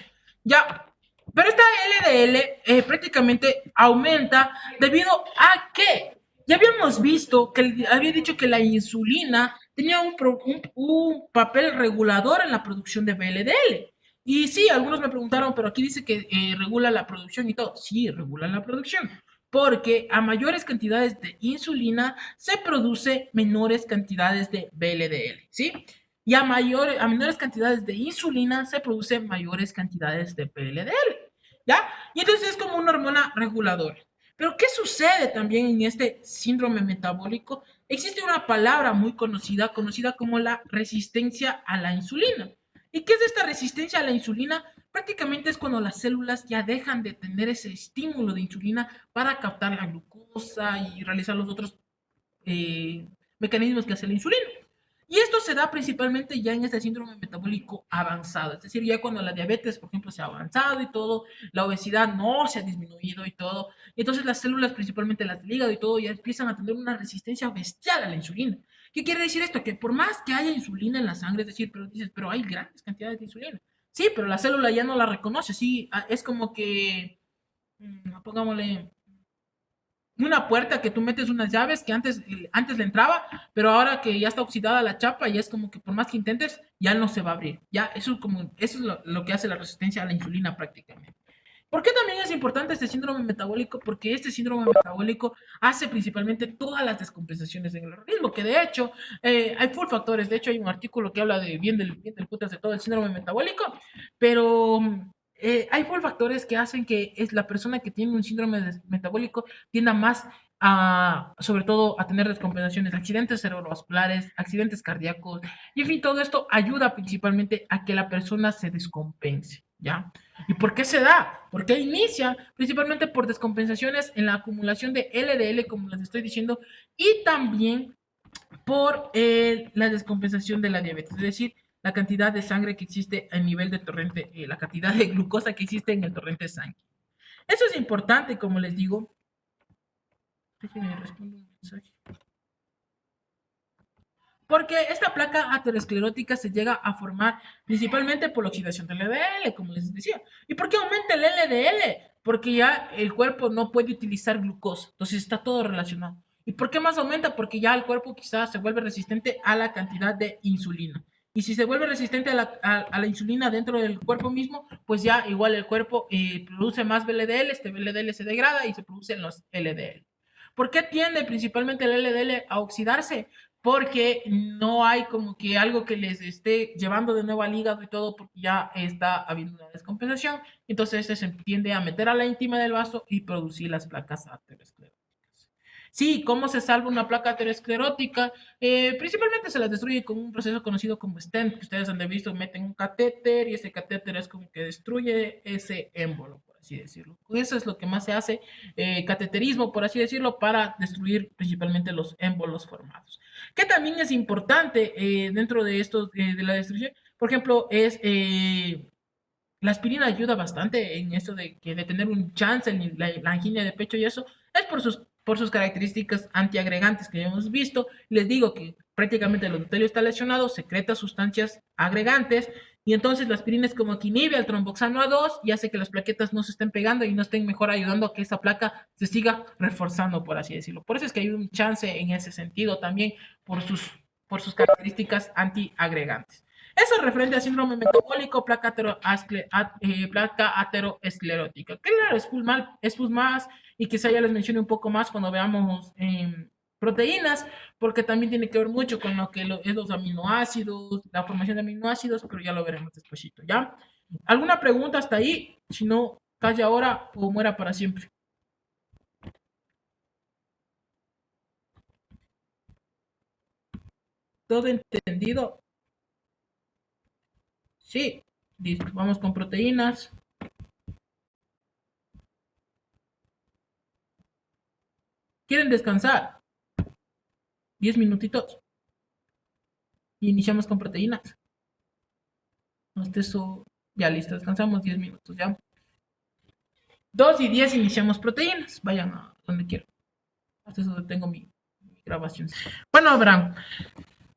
Ya, pero esta LDL prácticamente aumenta debido a que ya habíamos visto que había dicho que la insulina tenía un papel regulador en la producción de VLDL. Y sí, algunos me preguntaron, pero aquí dice que regula la producción y todo. Sí, regula la producción. Porque a mayores cantidades de insulina se produce menores cantidades de VLDL, ¿sí? Y a menores cantidades de insulina se producen mayores cantidades de PLDL, ¿ya? Y entonces es como una hormona reguladora. Pero ¿qué sucede también en este síndrome metabólico? Existe una palabra muy conocida como la resistencia a la insulina. ¿Y qué es esta resistencia a la insulina? Prácticamente es cuando las células ya dejan de tener ese estímulo de insulina para captar la glucosa y realizar los otros eh, mecanismos que hace la insulina. Y esto se da principalmente ya en este síndrome metabólico avanzado, es decir, ya cuando la diabetes, por ejemplo, se ha avanzado y todo, la obesidad no se ha disminuido y todo, y entonces las células, principalmente las del hígado y todo, ya empiezan a tener una resistencia bestial a la insulina. ¿Qué quiere decir esto? Que por más que haya insulina en la sangre, es decir, pero dices, pero hay grandes cantidades de insulina. Sí, pero la célula ya no la reconoce, sí, es como que, pongámosle, una puerta que tú metes unas llaves que antes le entraba, pero ahora que ya está oxidada la chapa, ya es como que por más que intentes, ya no se va a abrir. Ya, eso es lo que hace la resistencia a la insulina prácticamente. ¿Por qué también es importante este síndrome metabólico? Porque este síndrome metabólico hace principalmente todas las descompensaciones en el organismo, que de hecho hay full factores. De hecho, hay un artículo que habla de bien del putas de todo el síndrome metabólico, pero hay full factores que hacen que es la persona que tiene un síndrome metabólico tienda más sobre todo a tener descompensaciones, accidentes cerebrovasculares, accidentes cardíacos, y en fin, todo esto ayuda principalmente a que la persona se descompense, ¿ya? ¿Y por qué se da? Porque inicia principalmente por descompensaciones en la acumulación de LDL, como les estoy diciendo, y también por la descompensación de la diabetes, es decir, la cantidad de sangre que existe a nivel de torrente, la cantidad de glucosa que existe en el torrente sanguíneo. Eso es importante, como les digo. Déjenme responder un mensaje. Porque esta placa aterosclerótica se llega a formar principalmente por la oxidación del LDL, como les decía. ¿Y por qué aumenta el LDL? Porque ya el cuerpo no puede utilizar glucosa. Entonces está todo relacionado. ¿Y por qué más aumenta? Porque ya el cuerpo quizás se vuelve resistente a la cantidad de insulina. Y si se vuelve resistente a la insulina dentro del cuerpo mismo, pues ya igual el cuerpo produce más LDL, este LDL se degrada y se producen los LDL. ¿Por qué tiende principalmente el LDL a oxidarse? Porque no hay como que algo que les esté llevando de nuevo al hígado y todo, porque ya está habiendo una descompensación. Entonces este se tiende a meter a la íntima del vaso y producir las placas ateroscleróticas. Sí, ¿cómo se salva una placa aterosclerótica? Principalmente se las destruye con un proceso conocido como stent, que ustedes han visto, meten un catéter y ese catéter es como que destruye ese émbolo, por así decirlo. Eso es lo que más se hace, cateterismo, por así decirlo, para destruir principalmente los émbolos formados. Que también es importante dentro de estos, de la destrucción, por ejemplo, es la aspirina ayuda bastante en eso de tener un chance en la angina de pecho y eso es por sus características antiagregantes que ya hemos visto. Les digo que prácticamente el endotelio está lesionado, secreta sustancias agregantes y entonces la aspirina es como que inhibe al tromboxano A2 y hace que las plaquetas no se estén pegando y no estén mejor ayudando a que esa placa se siga reforzando, por así decirlo. Por eso es que hay un chance en ese sentido también por por sus características antiagregantes. Eso es referente al síndrome metabólico, placa aterosclerótica. Claro, es más y quizá ya les mencione un poco más cuando veamos proteínas, porque también tiene que ver mucho con lo que es los aminoácidos, la formación de aminoácidos, pero ya lo veremos despuesito, ¿ya? ¿Alguna pregunta hasta ahí? Si no, calle ahora o muera para siempre. ¿Todo entendido? Sí. Listo. Vamos con proteínas. ¿Quieren descansar? 10 minutitos. Y iniciamos con proteínas. Hasta eso, ya listo, descansamos 10 minutos, ya. 2 y 10 iniciamos proteínas. Vayan a donde quieran. Hasta eso tengo mi grabación. Bueno, Abraham,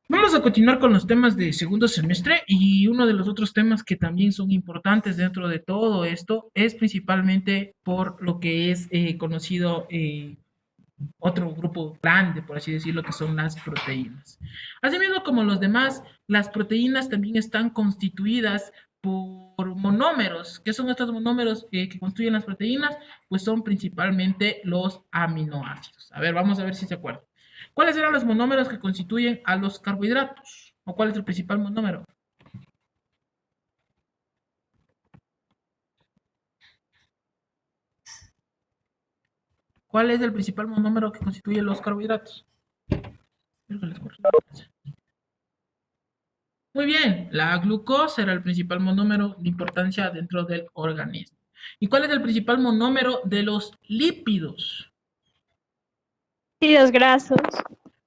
vamos a continuar con los temas de segundo semestre y uno de los otros temas que también son importantes dentro de todo esto es principalmente por lo que es conocido otro grupo grande, por así decirlo, que son las proteínas. Asimismo, como los demás, las proteínas también están constituidas por monómeros. ¿Qué son estos monómeros que construyen las proteínas? Pues son principalmente los aminoácidos. A ver, vamos a ver si se acuerdan. ¿Cuáles eran los monómeros que constituyen a los carbohidratos? ¿O cuál es el principal monómero? ¿Cuál es el principal monómero que constituye los carbohidratos? Muy bien, la glucosa era el principal monómero de importancia dentro del organismo. ¿Y cuál es el principal monómero de los lípidos? Ácidos grasos.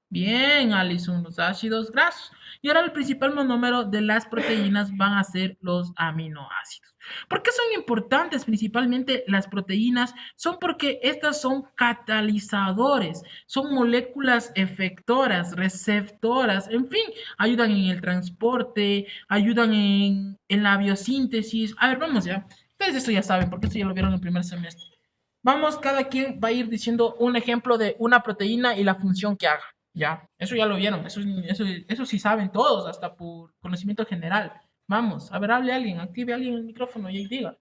Bien, Alison, los ácidos grasos. Y ahora el principal monómero de las proteínas van a ser los aminoácidos. ¿Por qué son importantes principalmente las proteínas? Son porque estas son catalizadores, son moléculas efectoras, receptoras, en fin, ayudan en el transporte, ayudan en la biosíntesis. A ver, vamos ya. Ustedes esto ya saben, porque esto ya lo vieron en el primer semestre. Vamos, cada quien va a ir diciendo un ejemplo de una proteína y la función que haga. Ya, eso ya lo vieron, eso sí saben todos, hasta por conocimiento general. Vamos, a ver, hable alguien, active alguien el micrófono y ahí diga.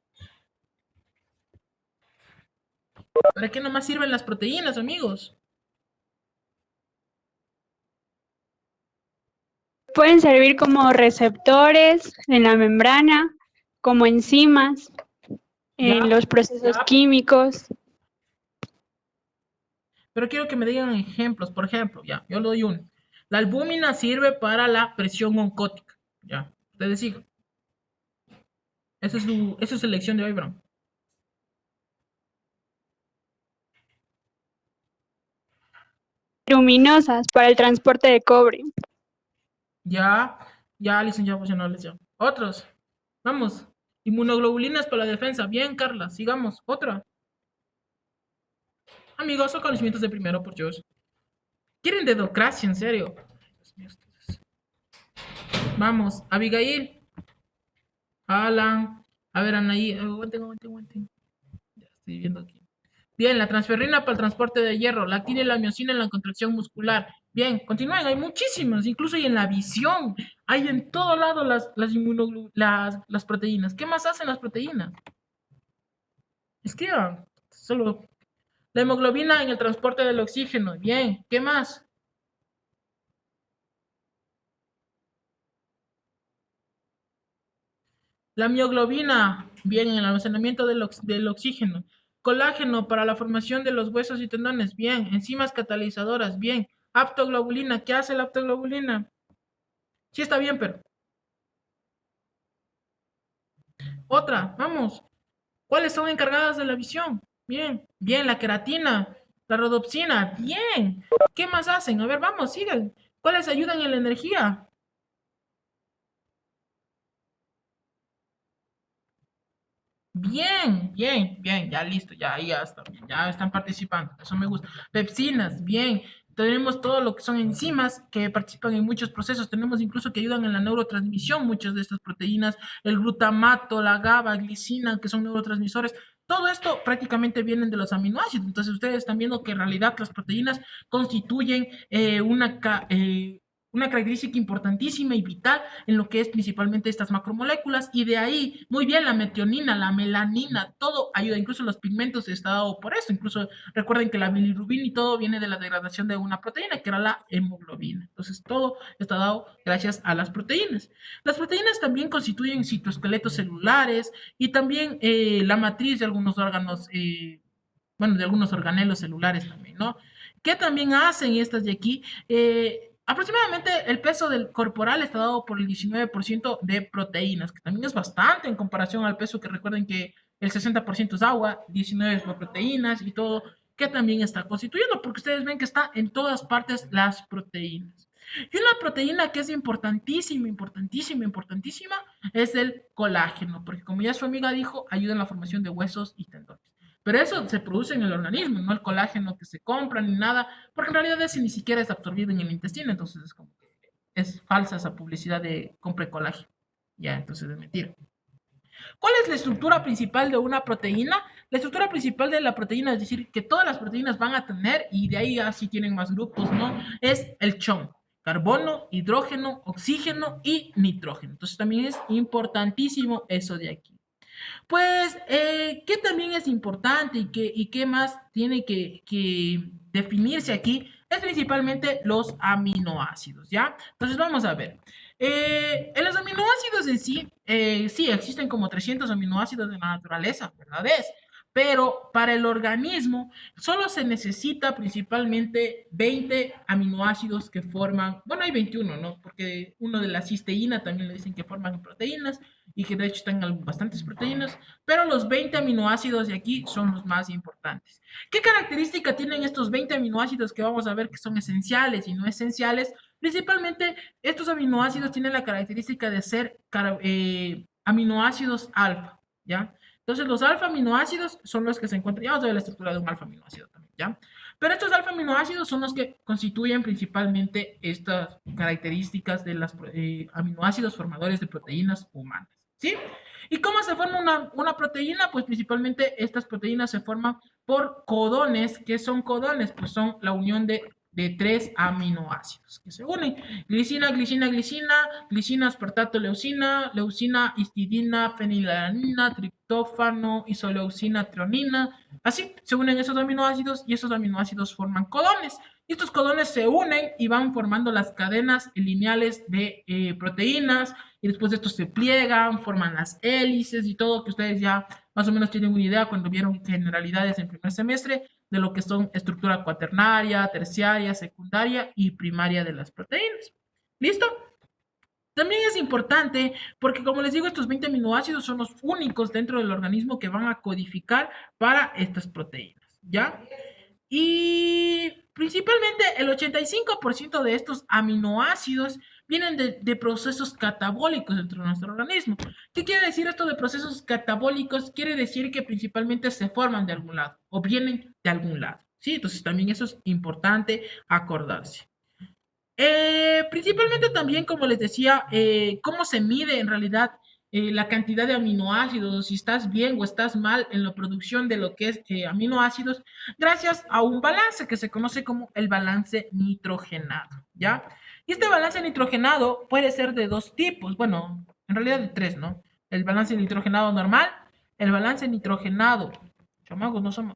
¿Para qué nomás sirven las proteínas, amigos? Pueden servir como receptores en la membrana, como enzimas Ya, en los procesos químicos. pero quiero que me digan ejemplos. Por ejemplo, ya, yo le doy uno. La albúmina sirve para la presión oncótica. Ya, ustedes sigan. Esa es su elección de hoy, bro. Luminosas para el transporte de cobre. Ya, ya, licenciado profesionales, ya. Otros. Vamos. Inmunoglobulinas para la defensa. Bien, Carla, sigamos. Otra. Amigos, son conocimientos de primero, por Dios. ¿Quieren dedocracia, en serio? Dios mío, ustedes. Vamos, Abigail, Alan, a ver, Anaí, aguanten. Ya estoy viendo aquí. Bien, la transferrina para el transporte de hierro, la actina y la miocina en la contracción muscular. Bien, continúen, hay muchísimas, incluso hay en la visión, hay en todo lado las proteínas. ¿Qué más hacen las proteínas? Escriban, solo la hemoglobina en el transporte del oxígeno. Bien, ¿qué más? La mioglobina, bien, en el almacenamiento del oxígeno. Colágeno para la formación de los huesos y tendones, bien. Enzimas catalizadoras, bien. Aptoglobulina, ¿qué hace la aptoglobulina? Sí está bien, pero otra, vamos. ¿Cuáles son encargadas de la visión? Bien, bien, la queratina, la rodopsina, bien. ¿Qué más hacen? A ver, vamos, sigan. ¿Cuáles ayudan en la energía? Bien, ya listo, ya está bien, ya están participando, eso me gusta. Pepsinas, bien, tenemos todo lo que son enzimas que participan en muchos procesos, tenemos incluso que ayudan en la neurotransmisión, muchas de estas proteínas, el glutamato, la GABA, glicina, que son neurotransmisores. Todo esto prácticamente vienen de los aminoácidos, entonces ustedes están viendo que en realidad las proteínas constituyen una característica importantísima y vital en lo que es principalmente estas macromoléculas, y de ahí, muy bien, la metionina, la melanina, todo ayuda, incluso los pigmentos está dado por eso, incluso recuerden que la bilirrubina y todo viene de la degradación de una proteína, que era la hemoglobina, entonces todo está dado gracias a las proteínas. Las proteínas también constituyen citoesqueletos celulares y también la matriz de algunos órganos, bueno, de algunos organelos celulares también, ¿no? ¿Qué también hacen estas de aquí? Aproximadamente el peso del corporal está dado por el 19% de proteínas, que también es bastante en comparación al peso que recuerden que el 60% es agua, 19% es proteínas y todo, que también está constituyendo, porque ustedes ven que está en todas partes las proteínas. Y una proteína que es importantísima, es el colágeno, porque como ya su amiga dijo, ayuda en la formación de huesos y tendones. Pero eso se produce en el organismo, no el colágeno que se compra ni nada, porque en realidad ese ni siquiera es absorbido en el intestino, entonces es como que es falsa esa publicidad de compre colágeno. Ya, entonces es mentira. ¿Cuál es la estructura principal de una proteína? La estructura principal de la proteína, es decir, que todas las proteínas van a tener, y de ahí así tienen más grupos, ¿no? Es el CHON, carbono, hidrógeno, oxígeno y nitrógeno. Entonces también es importantísimo eso de aquí. Pues, ¿qué también es importante y qué más tiene que definirse aquí? Es principalmente los aminoácidos, ¿ya? Entonces vamos a ver. En los aminoácidos en sí, sí, existen como 300 aminoácidos en la naturaleza, ¿verdad? Pero para el organismo solo se necesita principalmente 20 aminoácidos que forman, bueno, hay 21, ¿no? Porque uno de la cisteína también le dicen que forman proteínas y que de hecho tengan bastantes proteínas, pero los 20 aminoácidos de aquí son los más importantes. ¿Qué característica tienen estos 20 aminoácidos que vamos a ver que son esenciales y no esenciales? Principalmente, estos aminoácidos tienen la característica de ser aminoácidos alfa, ¿ya? Entonces, los alfa aminoácidos son los que se encuentran, ya vamos a ver la estructura de un alfa aminoácido también, ¿ya? Pero estos alfa aminoácidos son los que constituyen principalmente estas características de los aminoácidos formadores de proteínas humanas, ¿sí? ¿Y cómo se forma una proteína? Pues principalmente estas proteínas se forman por codones. ¿Qué son codones? Pues son la unión de tres aminoácidos que se unen. Glicina, aspartato, leucina, histidina, fenilalanina, triptófano, isoleucina, treonina. Así se unen esos aminoácidos y esos aminoácidos forman codones. Y estos codones se unen y van formando las cadenas lineales de proteínas, y después de estos se pliegan, forman las hélices y todo, que ustedes ya más o menos tienen una idea cuando vieron generalidades en primer semestre de lo que son estructura cuaternaria, terciaria, secundaria y primaria de las proteínas. ¿Listo? También es importante porque, como les digo, estos 20 aminoácidos son los únicos dentro del organismo que van a codificar para estas proteínas, ¿ya? Y principalmente el 85% de estos aminoácidos vienen de procesos catabólicos dentro de nuestro organismo. ¿Qué quiere decir esto de procesos catabólicos? Quiere decir que principalmente se forman de algún lado o vienen de algún lado, ¿sí? Entonces también eso es importante acordarse. Principalmente también, como les decía, cómo se mide en realidad la cantidad de aminoácidos, si estás bien o estás mal en la producción de lo que es aminoácidos, gracias a un balance que se conoce como el balance nitrogenado, ¿ya? Y este balance nitrogenado puede ser de dos tipos, bueno, en realidad de tres, ¿no? El balance nitrogenado normal, el balance nitrogenado, chamagos, no somos,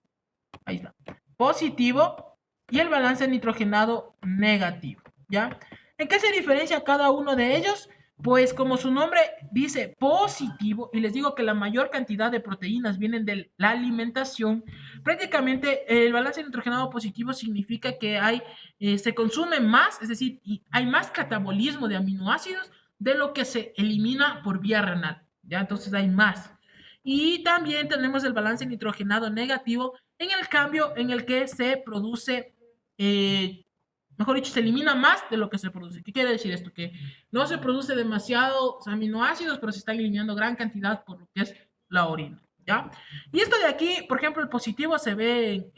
ahí está, positivo y el balance nitrogenado negativo, ¿ya? ¿En qué se diferencia cada uno de ellos? Pues como su nombre dice positivo, y les digo que la mayor cantidad de proteínas vienen de la alimentación, prácticamente el balance nitrogenado positivo significa que se consume más, es decir, y hay más catabolismo de aminoácidos de lo que se elimina por vía renal, ¿ya? Entonces hay más. Y también tenemos el balance nitrogenado negativo, en el cambio en el que se produce, mejor dicho, se elimina más de lo que se produce. ¿Qué quiere decir esto? Que no se produce demasiados aminoácidos, pero se está eliminando gran cantidad por lo que es la orina, ¿ya? Y esto de aquí, por ejemplo, el positivo se ve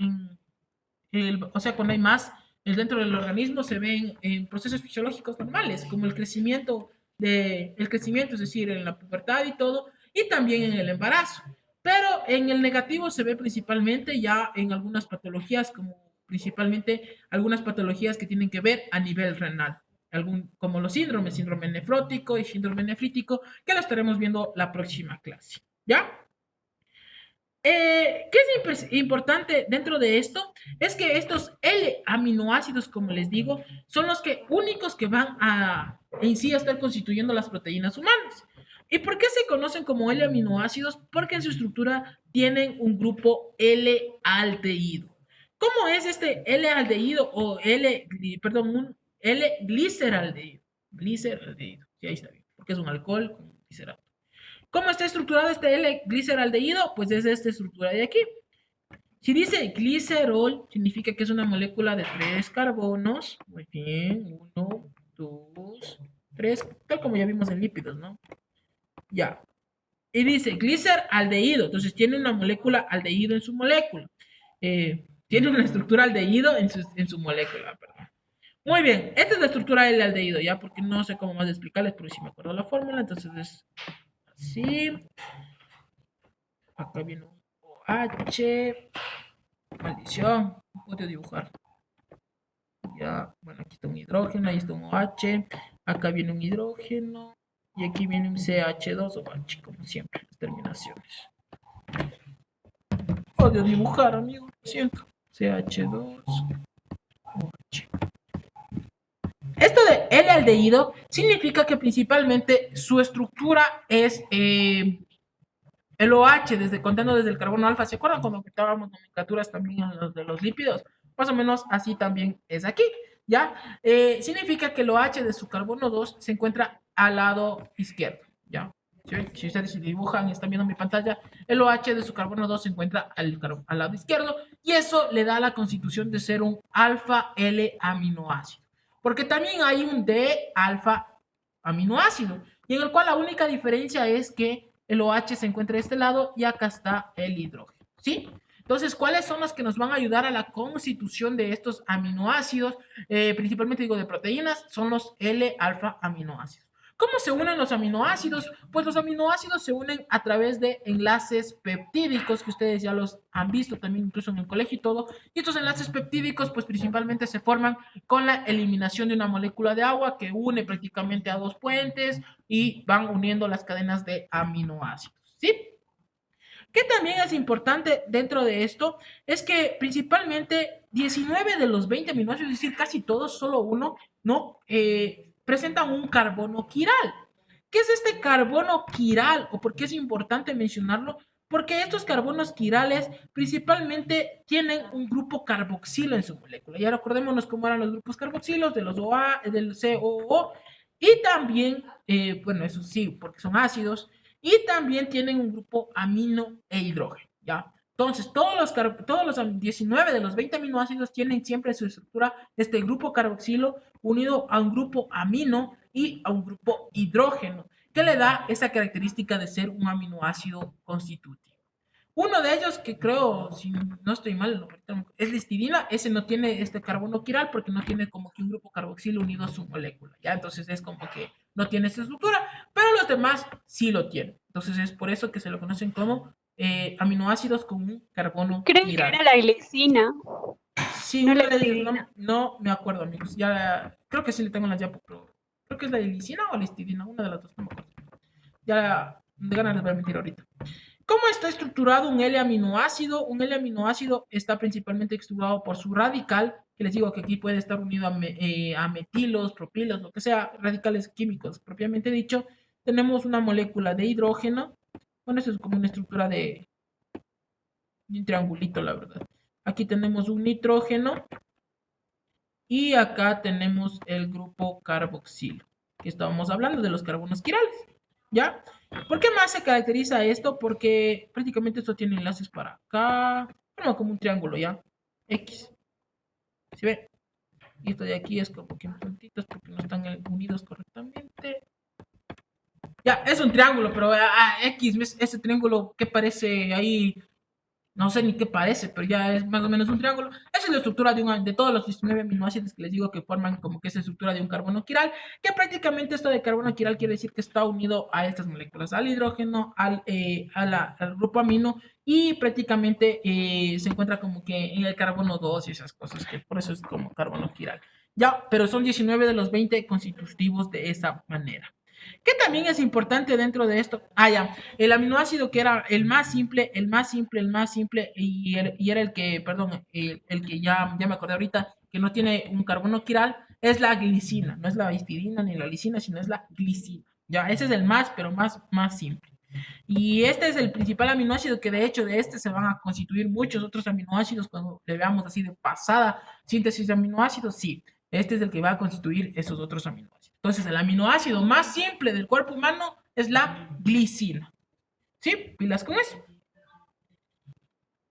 o sea, cuando hay más dentro del organismo, se ven en procesos fisiológicos normales, como el crecimiento, es decir, en la pubertad y todo, y también en el embarazo. Pero en el negativo se ve principalmente ya en algunas patologías, como principalmente algunas patologías que tienen que ver a nivel renal, como los síndromes, síndrome nefrótico y síndrome nefrítico, que lo estaremos viendo la próxima clase. ¿Ya? ¿Qué es importante dentro de esto? Es que estos L-aminoácidos, como les digo, son los únicos que van a en sí a estar constituyendo las proteínas humanas. ¿Y por qué se conocen como L-aminoácidos? Porque en su estructura tienen un grupo L-aldehído. ¿Cómo es este L-aldehído o un L-gliceraldehído? Gliceraldehído, sí, ahí está bien, porque es un alcohol con glicerato. ¿Cómo está estructurado este L-gliceraldehído? Pues es esta estructura de aquí. Si dice glicerol, significa que es una molécula de 3 carbonos. Muy bien, 1, 2, 3, tal como ya vimos en lípidos, ¿no? Ya. Y dice gliceraldehído, entonces tiene una molécula aldehído en su molécula. Tiene una estructura aldehído en su molécula, perdón. Muy bien, esta es la estructura del aldehído, ¿ya? Porque no sé cómo más explicarles, pero si me acuerdo la fórmula, entonces es así. Acá viene un OH. Maldición, no puedo dibujar. Ya, bueno, aquí está un hidrógeno, ahí está un OH. Acá viene un hidrógeno. Y aquí viene un CH2 OH, como siempre, las terminaciones. Odio dibujar, amigo, lo siento. CH2 OH. Esto de L-aldehído significa que principalmente su estructura es el OH, contando desde el carbono alfa. ¿Se acuerdan cuando quitábamos nomenclaturas también en los de los lípidos? Más o menos así también es aquí, ¿ya? Significa que el OH de su carbono 2 se encuentra al lado izquierdo, ¿ya? Si ustedes dibujan y están viendo mi pantalla, el OH de su carbono 2 se encuentra al lado izquierdo y eso le da la constitución de ser un alfa L aminoácido. Porque también hay un D alfa aminoácido y en el cual la única diferencia es que el OH se encuentra de este lado y acá está el hidrógeno, ¿sí? Entonces, ¿cuáles son los que nos van a ayudar a la constitución de estos aminoácidos? Principalmente digo de proteínas, son los L-alfa aminoácidos. ¿Cómo se unen los aminoácidos? Pues los aminoácidos se unen a través de enlaces peptídicos, que ustedes ya los han visto también incluso en el colegio y todo. Y estos enlaces peptídicos, pues principalmente se forman con la eliminación de una molécula de agua que une prácticamente a dos puentes y van uniendo las cadenas de aminoácidos, ¿sí? Que también es importante dentro de esto es que principalmente 19 de los 20 aminoácidos, es decir, casi todos, solo uno, no presentan un carbono quiral. ¿Qué es este carbono quiral o por qué es importante mencionarlo? Porque estos carbonos quirales principalmente tienen un grupo carboxilo en su molécula. Ya recordémonos cómo eran los grupos carboxilos de los OA, del COO, y también, bueno, eso sí, porque son ácidos, y también tienen un grupo amino e hidrógeno, ¿ya? Entonces, todos los 19 de los 20 aminoácidos tienen siempre en su estructura este grupo carboxilo unido a un grupo amino y a un grupo hidrógeno, que le da esa característica de ser un aminoácido constitutivo. Uno de ellos, que creo, si no estoy mal, es la histidina. Ese no tiene este carbono quiral porque no tiene como que un grupo carboxilo unido a su molécula, ¿ya? Entonces es como que no tiene esa estructura, pero los demás sí lo tienen. Entonces es por eso que se lo conocen como aminoácidos con un carbono Creo que quiral. era la glicina, Sí, no la uno de ellos, histidina. no me acuerdo, amigos. Ya, creo que sí le tengo en la diapo, pero creo que es la helicina o la histidina, una de las dos, no me acuerdo. Ya, de ganas les voy a mentir ahorita. ¿Cómo está estructurado un L-aminoácido? Un L-aminoácido está principalmente estructurado por su radical, que les digo que aquí puede estar unido a metilos, propilos, lo que sea, radicales químicos propiamente dicho. Tenemos una molécula de hidrógeno. Bueno, eso es como una estructura de un triangulito, la verdad. Aquí tenemos un nitrógeno y acá tenemos el grupo carboxilo, que estábamos hablando de los carbonos quirales, ¿ya? ¿Por qué más se caracteriza esto? Porque prácticamente esto tiene enlaces para acá, bueno, como un triángulo, ¿ya? X, ¿se ve? Y esto de aquí es como que en puntitos porque no están unidos correctamente. Ya, es un triángulo, pero X, ese triángulo que parece ahí no sé ni qué parece, pero ya es más o menos un triángulo. Esa es la estructura de todos los 19 aminoácidos que les digo que forman como que esa estructura de un carbono quiral, que prácticamente esto de carbono quiral quiere decir que está unido a estas moléculas, al hidrógeno, al grupo amino, y prácticamente se encuentra como que en el carbono 2 y esas cosas, que por eso es como carbono quiral. Ya, pero son 19 de los 20 constitutivos de esa manera. ¿Qué también es importante dentro de esto? Ya, el aminoácido que era el más simple, el más simple, y era el que, perdón, el que ya me acordé ahorita, que no tiene un carbono quiral, es la glicina. No es la histidina ni la lisina, sino es la glicina. Ya, ese es el más, pero más simple. Y este es el principal aminoácido que de hecho de este se van a constituir muchos otros aminoácidos cuando le veamos así de pasada síntesis de aminoácidos, sí, este es el que va a constituir esos otros aminoácidos. Entonces el aminoácido más simple del cuerpo humano es la glicina. ¿Sí? ¿Pilas con eso?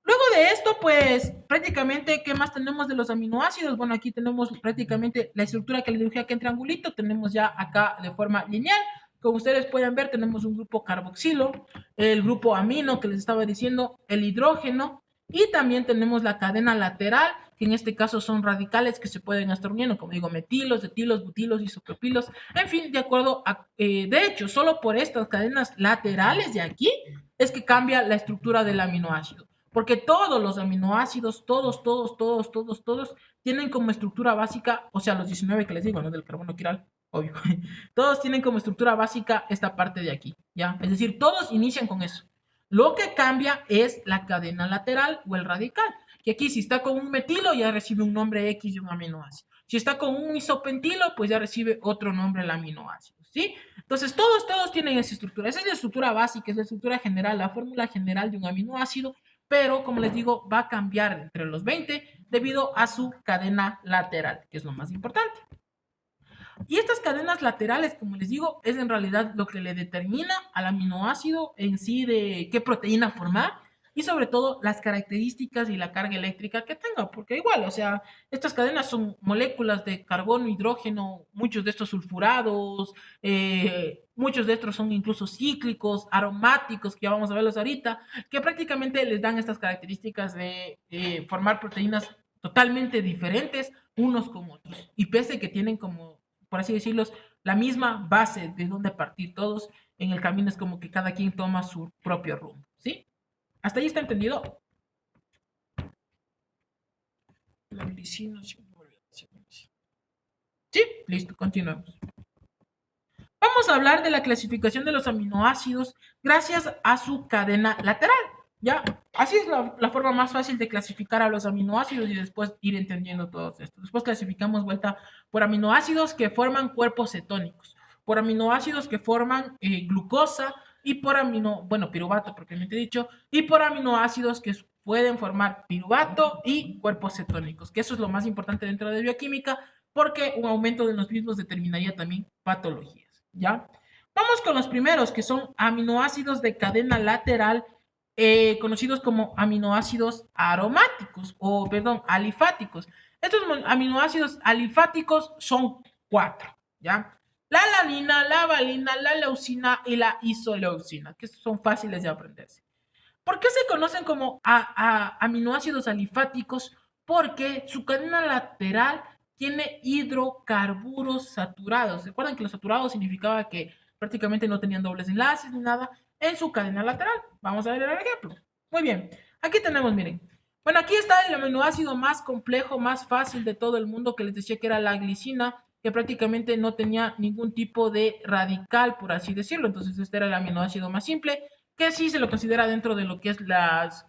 Luego de esto, pues prácticamente, ¿qué más tenemos de los aminoácidos? Bueno, aquí tenemos prácticamente la estructura que les dije aquí en triangulito, tenemos ya acá de forma lineal. Como ustedes pueden ver, tenemos un grupo carboxilo, el grupo amino que les estaba diciendo, el hidrógeno, y también tenemos la cadena lateral, que en este caso son radicales que se pueden estar uniendo, como digo, metilos, etilos, butilos, isopropilos, en fin, de acuerdo a, de hecho, solo por estas cadenas laterales de aquí es que cambia la estructura del aminoácido. Porque todos los aminoácidos, todos, tienen como estructura básica, o sea, los 19 que les digo, ¿no? Del carbono quiral, obvio. Todos tienen como estructura básica esta parte de aquí, ¿ya? Es decir, todos inician con eso. Lo que cambia es la cadena lateral o el radical, que aquí si está con un metilo ya recibe un nombre X de un aminoácido. Si está con un isopentilo, pues ya recibe otro nombre el aminoácido, ¿sí? Entonces, todos tienen esa estructura. Esa es la estructura básica, es la estructura general, la fórmula general de un aminoácido, pero como les digo, va a cambiar entre los 20 debido a su cadena lateral, que es lo más importante. Y estas cadenas laterales, como les digo, es en realidad lo que le determina al aminoácido en sí de qué proteína formar y sobre todo las características y la carga eléctrica que tenga, porque igual, o sea, estas cadenas son moléculas de carbono, hidrógeno, muchos de estos sulfurados, muchos de estos son incluso cíclicos, aromáticos, que ya vamos a verlos ahorita, que prácticamente les dan estas características de formar proteínas totalmente diferentes unos con otros. Y pese que tienen como por así decirlo, la misma base de donde partir todos, en el camino es como que cada quien toma su propio rumbo, ¿sí? ¿Hasta ahí está entendido? La glicina, sí, listo, continuemos. Vamos a hablar de la clasificación de los aminoácidos gracias a su cadena lateral. Ya, así es la forma más fácil de clasificar a los aminoácidos y después ir entendiendo todo esto. Después clasificamos vuelta por aminoácidos que forman cuerpos cetónicos, por aminoácidos que forman glucosa y por bueno, piruvato propiamente dicho, y por aminoácidos que pueden formar piruvato y cuerpos cetónicos, que eso es lo más importante dentro de bioquímica porque un aumento de los mismos determinaría también patologías, ¿ya? Vamos con los primeros, que son aminoácidos de cadena lateral, conocidos como aminoácidos aromáticos, o perdón, alifáticos. Estos aminoácidos alifáticos son 4, ¿ya? La alanina, la valina, la leucina y la isoleucina, que son fáciles de aprenderse. ¿Por qué se conocen como aminoácidos alifáticos? Porque su cadena lateral tiene hidrocarburos saturados. ¿Recuerdan que los saturados significaba que prácticamente no tenían dobles enlaces ni nada en su cadena lateral? Vamos a ver el ejemplo. Muy bien. Aquí tenemos, miren. Bueno, aquí está el aminoácido más complejo, más fácil de todo el mundo, que les decía que era la glicina, que prácticamente no tenía ningún tipo de radical, por así decirlo. Entonces, este era el aminoácido más simple, que sí se lo considera dentro de lo que es las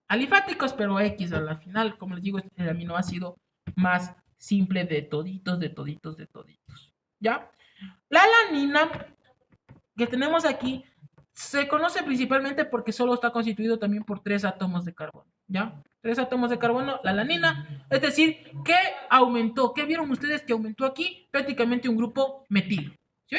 alifáticos, pero X a la final, como les digo, es el aminoácido más simple de toditos, de toditos, de toditos. ¿Ya? La alanina que tenemos aquí se conoce principalmente porque solo está constituido también por 3 átomos de carbono, ¿ya? 3 átomos de carbono, la alanina, es decir, que aumentó, ¿qué vieron ustedes que aumentó aquí? Prácticamente un grupo metilo, ¿sí?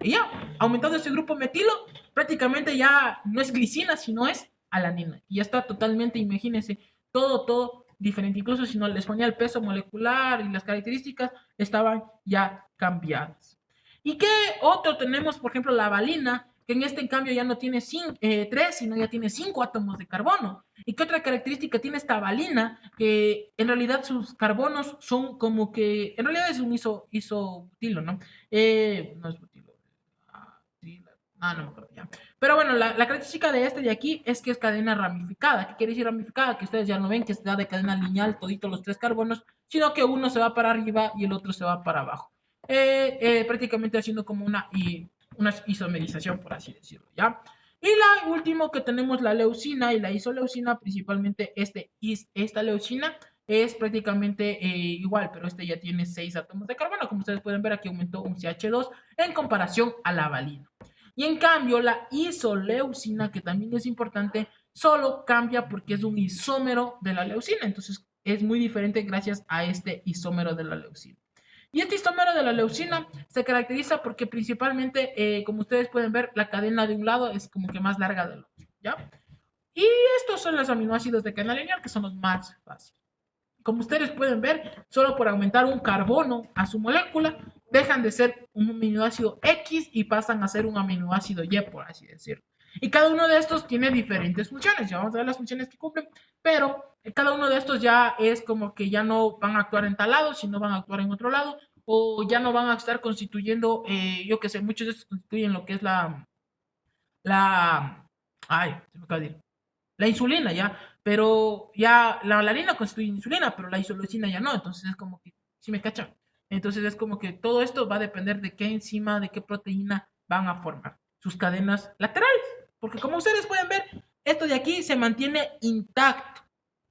Y ya, aumentando ese grupo metilo, prácticamente ya no es glicina, sino es alanina. Y ya está totalmente, imagínense, todo diferente. Incluso si no les ponía el peso molecular y las características, estaban ya cambiadas. ¿Y qué otro tenemos? Por ejemplo, la valina, que en este en cambio ya no tiene 3, sino ya tiene 5 átomos de carbono. ¿Y qué otra característica tiene esta valina? Que en realidad sus carbonos son como que, en realidad es un isobutilo, ¿no? No es butilo. No me acuerdo ya. Pero bueno, la característica de este de aquí es que es cadena ramificada. ¿Qué quiere decir ramificada? Que ustedes ya no ven que se da de cadena lineal todito los 3 carbonos, sino que uno se va para arriba y el otro se va para abajo. Prácticamente haciendo como una isomerización, por así decirlo, ¿ya? Y la último que tenemos la leucina y la isoleucina, principalmente esta leucina es prácticamente igual, pero este ya tiene 6 átomos de carbono. Como ustedes pueden ver, aquí aumentó un CH2 en comparación a la valina. Y en cambio, la isoleucina, que también es importante, solo cambia porque es un isómero de la leucina. Entonces, es muy diferente gracias a este isómero de la leucina. Y este isómero de la leucina se caracteriza porque principalmente, como ustedes pueden ver, la cadena de un lado es como que más larga del otro, ¿ya? Y estos son los aminoácidos de cadena lineal, que son los más fáciles. Como ustedes pueden ver, solo por aumentar un carbono a su molécula, dejan de ser un aminoácido X y pasan a ser un aminoácido Y, por así decirlo. Y cada uno de estos tiene diferentes funciones. Ya vamos a ver las funciones que cumplen, pero cada uno de estos ya es como que ya no van a actuar en tal lado, sino van a actuar en otro lado, o ya no van a estar constituyendo, yo que sé, muchos de estos constituyen lo que es la, ay, se me acaba de ir, la insulina ya, pero ya la valerina constituye insulina, pero la isoleucina ya no, entonces es como que, ¿sí me cachan? Entonces es como que todo esto va a depender de qué enzima, de qué proteína van a formar sus cadenas laterales, porque como ustedes pueden ver, esto de aquí se mantiene intacto,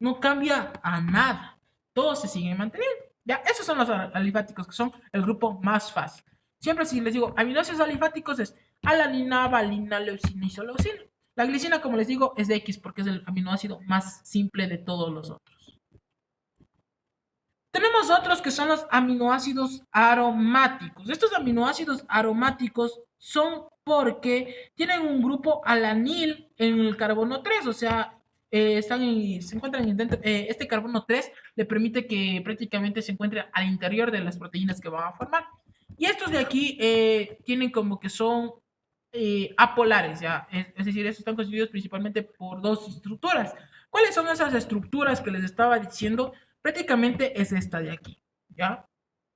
no cambia a nada, todos se siguen manteniendo. Ya, esos son los alifáticos, que son el grupo más fácil. Siempre si les digo aminoácidos alifáticos es alanina, valina, leucina y isoleucina. La glicina, como les digo, es de X porque es el aminoácido más simple de todos los otros. Tenemos otros que son los aminoácidos aromáticos. Estos aminoácidos aromáticos son porque tienen un grupo alanil en el carbono 3, o sea, se encuentran dentro, este carbono 3 le permite que prácticamente se encuentre al interior de las proteínas que van a formar. Y estos de aquí tienen como que son apolares, ¿ya? Es decir, estos están constituidos principalmente por 2 estructuras. ¿Cuáles son esas estructuras que les estaba diciendo? Prácticamente es esta de aquí, ¿ya?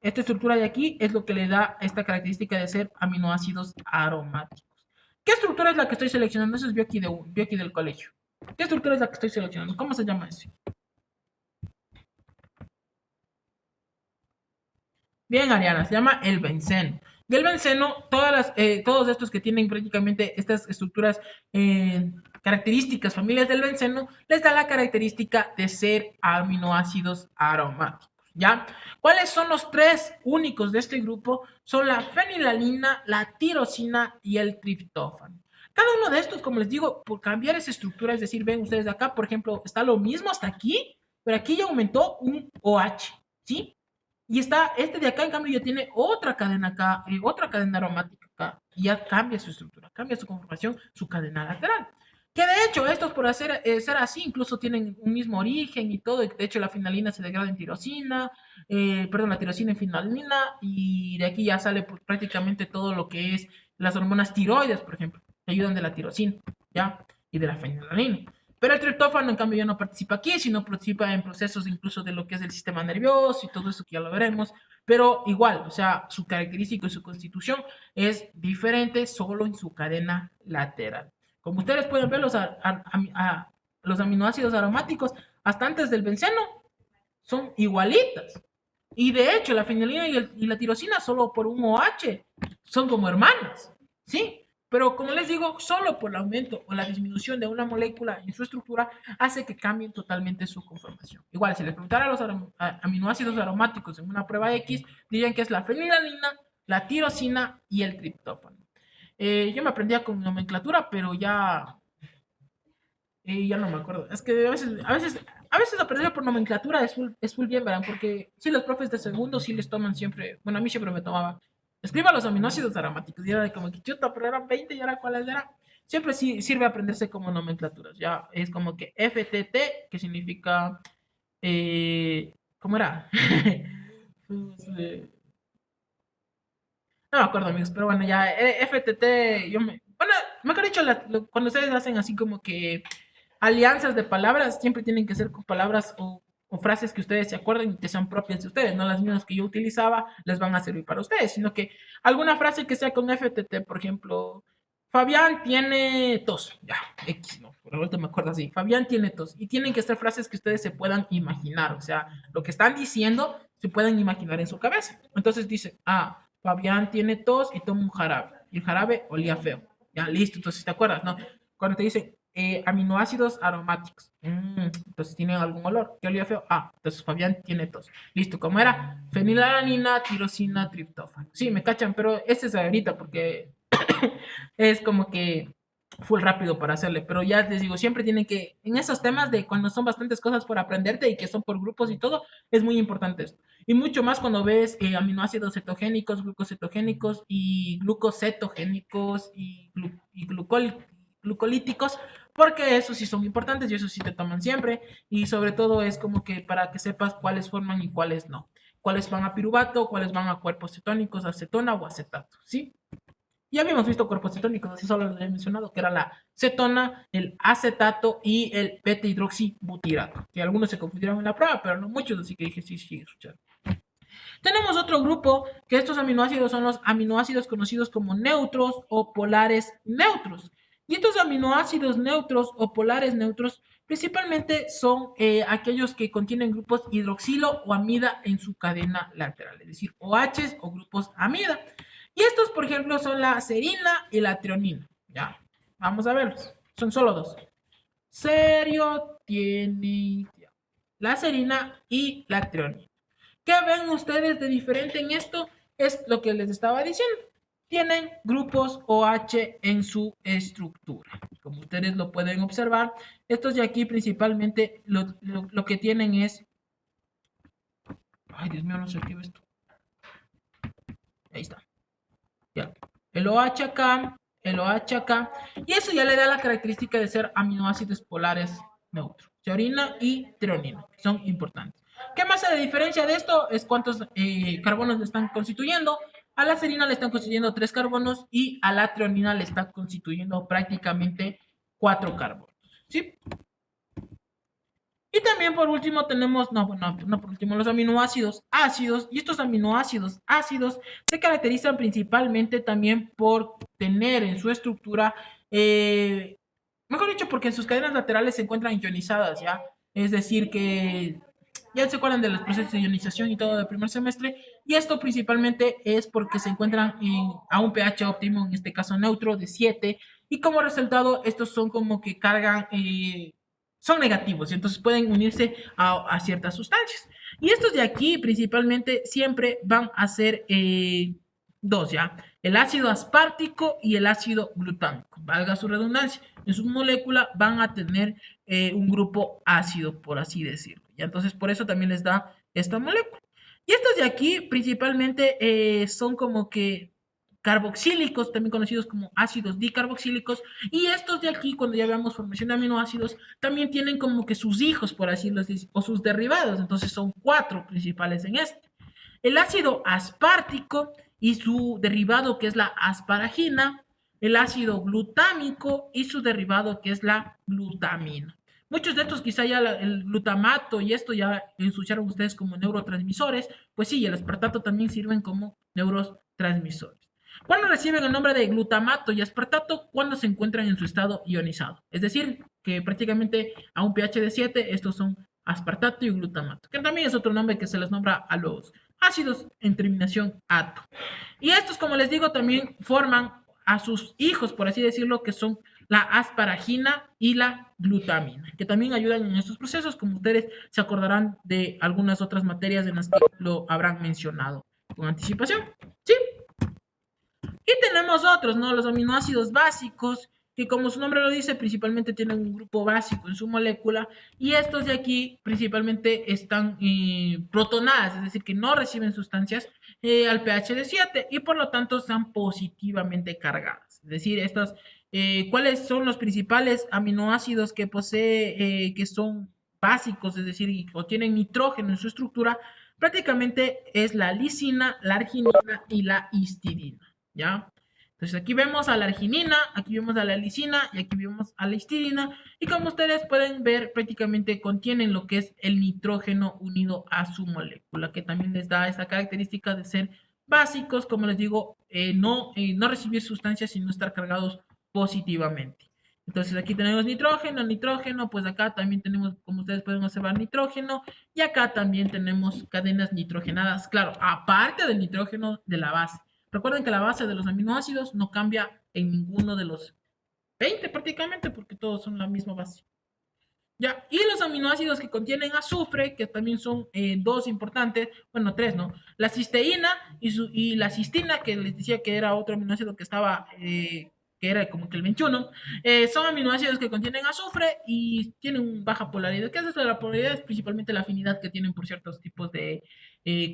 Esta estructura de aquí es lo que le da esta característica de ser aminoácidos aromáticos. ¿Qué estructura es la que estoy seleccionando? Eso es Bioqui del colegio. ¿Qué estructura es la que estoy seleccionando? ¿Cómo se llama eso? Bien, Ariana, se llama el benceno. Y el benceno, todos estos que tienen prácticamente estas estructuras características, familias del benceno, les da la característica de ser aminoácidos aromáticos, ¿ya? ¿Cuáles son los 3 únicos de este grupo? Son la fenilalina, la tirosina y el triptófano. Cada uno de estos, como les digo, por cambiar esa estructura, es decir, ven ustedes acá, por ejemplo, está lo mismo hasta aquí, pero aquí ya aumentó un OH, ¿sí? Y está, este de acá, en cambio, ya tiene otra cadena acá, otra cadena aromática acá, y ya cambia su estructura, cambia su conformación, su cadena lateral. Que de hecho, estos por ser así, incluso tienen un mismo origen y todo. De hecho, la finalina se degrada en tirosina, perdón, la tirosina en finalina, y de aquí ya sale prácticamente todo lo que es las hormonas tiroides, por ejemplo, que ayudan de la tirosina, ¿ya? y de la fenilalanina. Pero el triptófano, en cambio, ya no participa aquí, sino participa en procesos incluso de lo que es el sistema nervioso y todo eso que ya lo veremos. Pero igual, o sea, su característica y su constitución es diferente solo en su cadena lateral. Como ustedes pueden ver, los aminoácidos aromáticos, hasta antes del benceno, son igualitas. Y de hecho, la fenilina y la tirosina, solo por un OH, son como hermanas, ¿sí? Pero como les digo, solo por el aumento o la disminución de una molécula en su estructura hace que cambien totalmente su conformación. Igual, si les preguntara los aminoácidos aromáticos en una prueba X, dirían que es la fenilalanina, la tirosina y el triptófano. Yo me aprendía con nomenclatura, pero ya no me acuerdo. Es que a veces aprender por nomenclatura es full bien, ¿verdad? Porque sí, los profes de segundo sí les toman siempre, bueno, a mí siempre me tomaba. Escriba los aminoácidos aromáticos. Y era de como que chuta, pero eran 20 y ahora cuáles eran. Siempre sí sirve aprenderse como nomenclaturas. Ya es como que FTT, que significa. ¿Cómo era? Pues, no me acuerdo, amigos, pero bueno, ya FTT, bueno, mejor dicho, cuando ustedes hacen así como que alianzas de palabras, siempre tienen que ser con palabras o frases que ustedes se acuerden y que sean propias de ustedes, no las mismas que yo utilizaba les van a servir para ustedes, sino que alguna frase que sea con FTT, por ejemplo, Fabián tiene tos, ya, X, no, por ahorita me acuerdo así, Fabián tiene tos, y tienen que ser frases que ustedes se puedan imaginar, o sea, lo que están diciendo se pueden imaginar en su cabeza. Entonces dice, Fabián tiene tos y toma un jarabe, y el jarabe olía feo, ya, listo, entonces te acuerdas, ¿no? Cuando te dicen aminoácidos aromáticos. Entonces tienen algún olor. ¿Qué olía feo? Entonces Fabián tiene tos. Listo, ¿cómo era? Fenilalanina, tirosina, triptófano. Sí, me cachan, pero este es ahorita porque es como que full rápido para hacerle. Pero ya les digo, siempre tienen que, en esos temas de cuando son bastantes cosas por aprenderte y que son por grupos y todo, es muy importante esto. Y mucho más cuando ves aminoácidos cetogénicos, glucocetogénicos y glucocetogénicos y glucolíticos, porque esos sí son importantes y esos sí te toman siempre. Y sobre todo es como que para que sepas cuáles forman y cuáles no. Cuáles van a piruvato, cuáles van a cuerpos cetónicos, acetona o acetato, ¿sí? Ya habíamos visto cuerpos cetónicos, así solo les he mencionado, que era la cetona, el acetato y el beta-hidroxibutirato, que algunos se confundieron en la prueba, pero no muchos, así que dije, sí, sí, escuchar. Tenemos otro grupo, que estos aminoácidos son los aminoácidos conocidos como neutros o polares neutros. Y estos aminoácidos neutros o polares neutros principalmente son aquellos que contienen grupos hidroxilo o amida en su cadena lateral, es decir, OH o grupos amida. Y estos, por ejemplo, son la serina y la treonina. Ya, vamos a verlos. Son solo dos. Serio tiene la serina y la treonina. ¿Qué ven ustedes de diferente en esto? Es lo que les estaba diciendo. Tienen grupos OH en su estructura. Como ustedes lo pueden observar, estos de aquí principalmente lo que tienen es... Ay, Dios mío, no sé qué esto. Ahí está. Ya. El OH acá, el OH acá. Y eso ya le da la característica de ser aminoácidos polares neutros. Serina y treonina. Son importantes. ¿Qué más se diferencia de esto? Es cuántos carbonos le están constituyendo. A la serina le están constituyendo 3 carbonos y a la treonina le está constituyendo prácticamente 4 carbonos. ¿Sí? Y también por último tenemos, no por último, los aminoácidos ácidos. Y estos aminoácidos ácidos se caracterizan principalmente también por tener en su estructura, mejor dicho, porque en sus cadenas laterales se encuentran ionizadas, ¿ya? Es decir, que ya se acuerdan de los procesos de ionización y todo del primer semestre. Y esto principalmente es porque se encuentran a un pH óptimo, en este caso neutro, de 7. Y como resultado, estos son como que cargan... son negativos y entonces pueden unirse a ciertas sustancias. Y estos de aquí principalmente siempre van a ser dos, ¿ya? El ácido aspartico y el ácido glutámico, valga su redundancia. En su molécula van a tener un grupo ácido, por así decirlo. Y entonces por eso también les da esta molécula. Y estos de aquí principalmente son como que carboxílicos, también conocidos como ácidos dicarboxílicos, y estos de aquí, cuando ya veamos formación de aminoácidos, también tienen como que sus hijos, por así decirlo, o sus derivados, entonces son 4 principales en este. El ácido aspartico y su derivado, que es la asparagina, el ácido glutámico y su derivado que es la glutamina. Muchos de estos quizá ya el glutamato y esto ya ensuciaron ustedes como neurotransmisores, pues sí, el aspartato también sirven como neurotransmisores. ¿Cuándo reciben el nombre de glutamato y aspartato? Cuando se encuentran en su estado ionizado. Es decir, que prácticamente a un pH de 7, estos son aspartato y glutamato, que también es otro nombre que se les nombra a los ácidos en terminación ato. Y estos, como les digo, también forman a sus hijos, por así decirlo, que son la asparagina y la glutamina, que también ayudan en estos procesos, como ustedes se acordarán de algunas otras materias en las que lo habrán mencionado con anticipación. ¿Sí? Y tenemos otros, ¿no? Los aminoácidos básicos, que como su nombre lo dice, principalmente tienen un grupo básico en su molécula, y estos de aquí principalmente están protonadas, es decir, que no reciben sustancias al pH de 7 y por lo tanto están positivamente cargadas. Es decir, estas, ¿cuáles son los principales aminoácidos que posee, que son básicos, es decir, o tienen nitrógeno en su estructura? Prácticamente es la lisina, la arginina y la histidina. ¿Ya? Entonces aquí vemos a la arginina, aquí vemos a la lisina y aquí vemos a la histidina y como ustedes pueden ver prácticamente contienen lo que es el nitrógeno unido a su molécula, que también les da esta característica de ser básicos, como les digo, no recibir sustancias sino estar cargados positivamente. Entonces aquí tenemos nitrógeno, pues acá también tenemos, como ustedes pueden observar, nitrógeno y acá también tenemos cadenas nitrogenadas, claro, aparte del nitrógeno de la base. Recuerden que la base de los aminoácidos no cambia en ninguno de los 20 prácticamente porque todos son la misma base. Ya, y los aminoácidos que contienen azufre, que también son dos importantes, bueno, tres, ¿no? La cisteína y la cistina, que les decía que era otro aminoácido que estaba, que era como que el 21, son aminoácidos que contienen azufre y tienen baja polaridad. ¿Qué es eso de la polaridad? Es principalmente la afinidad que tienen por ciertos tipos de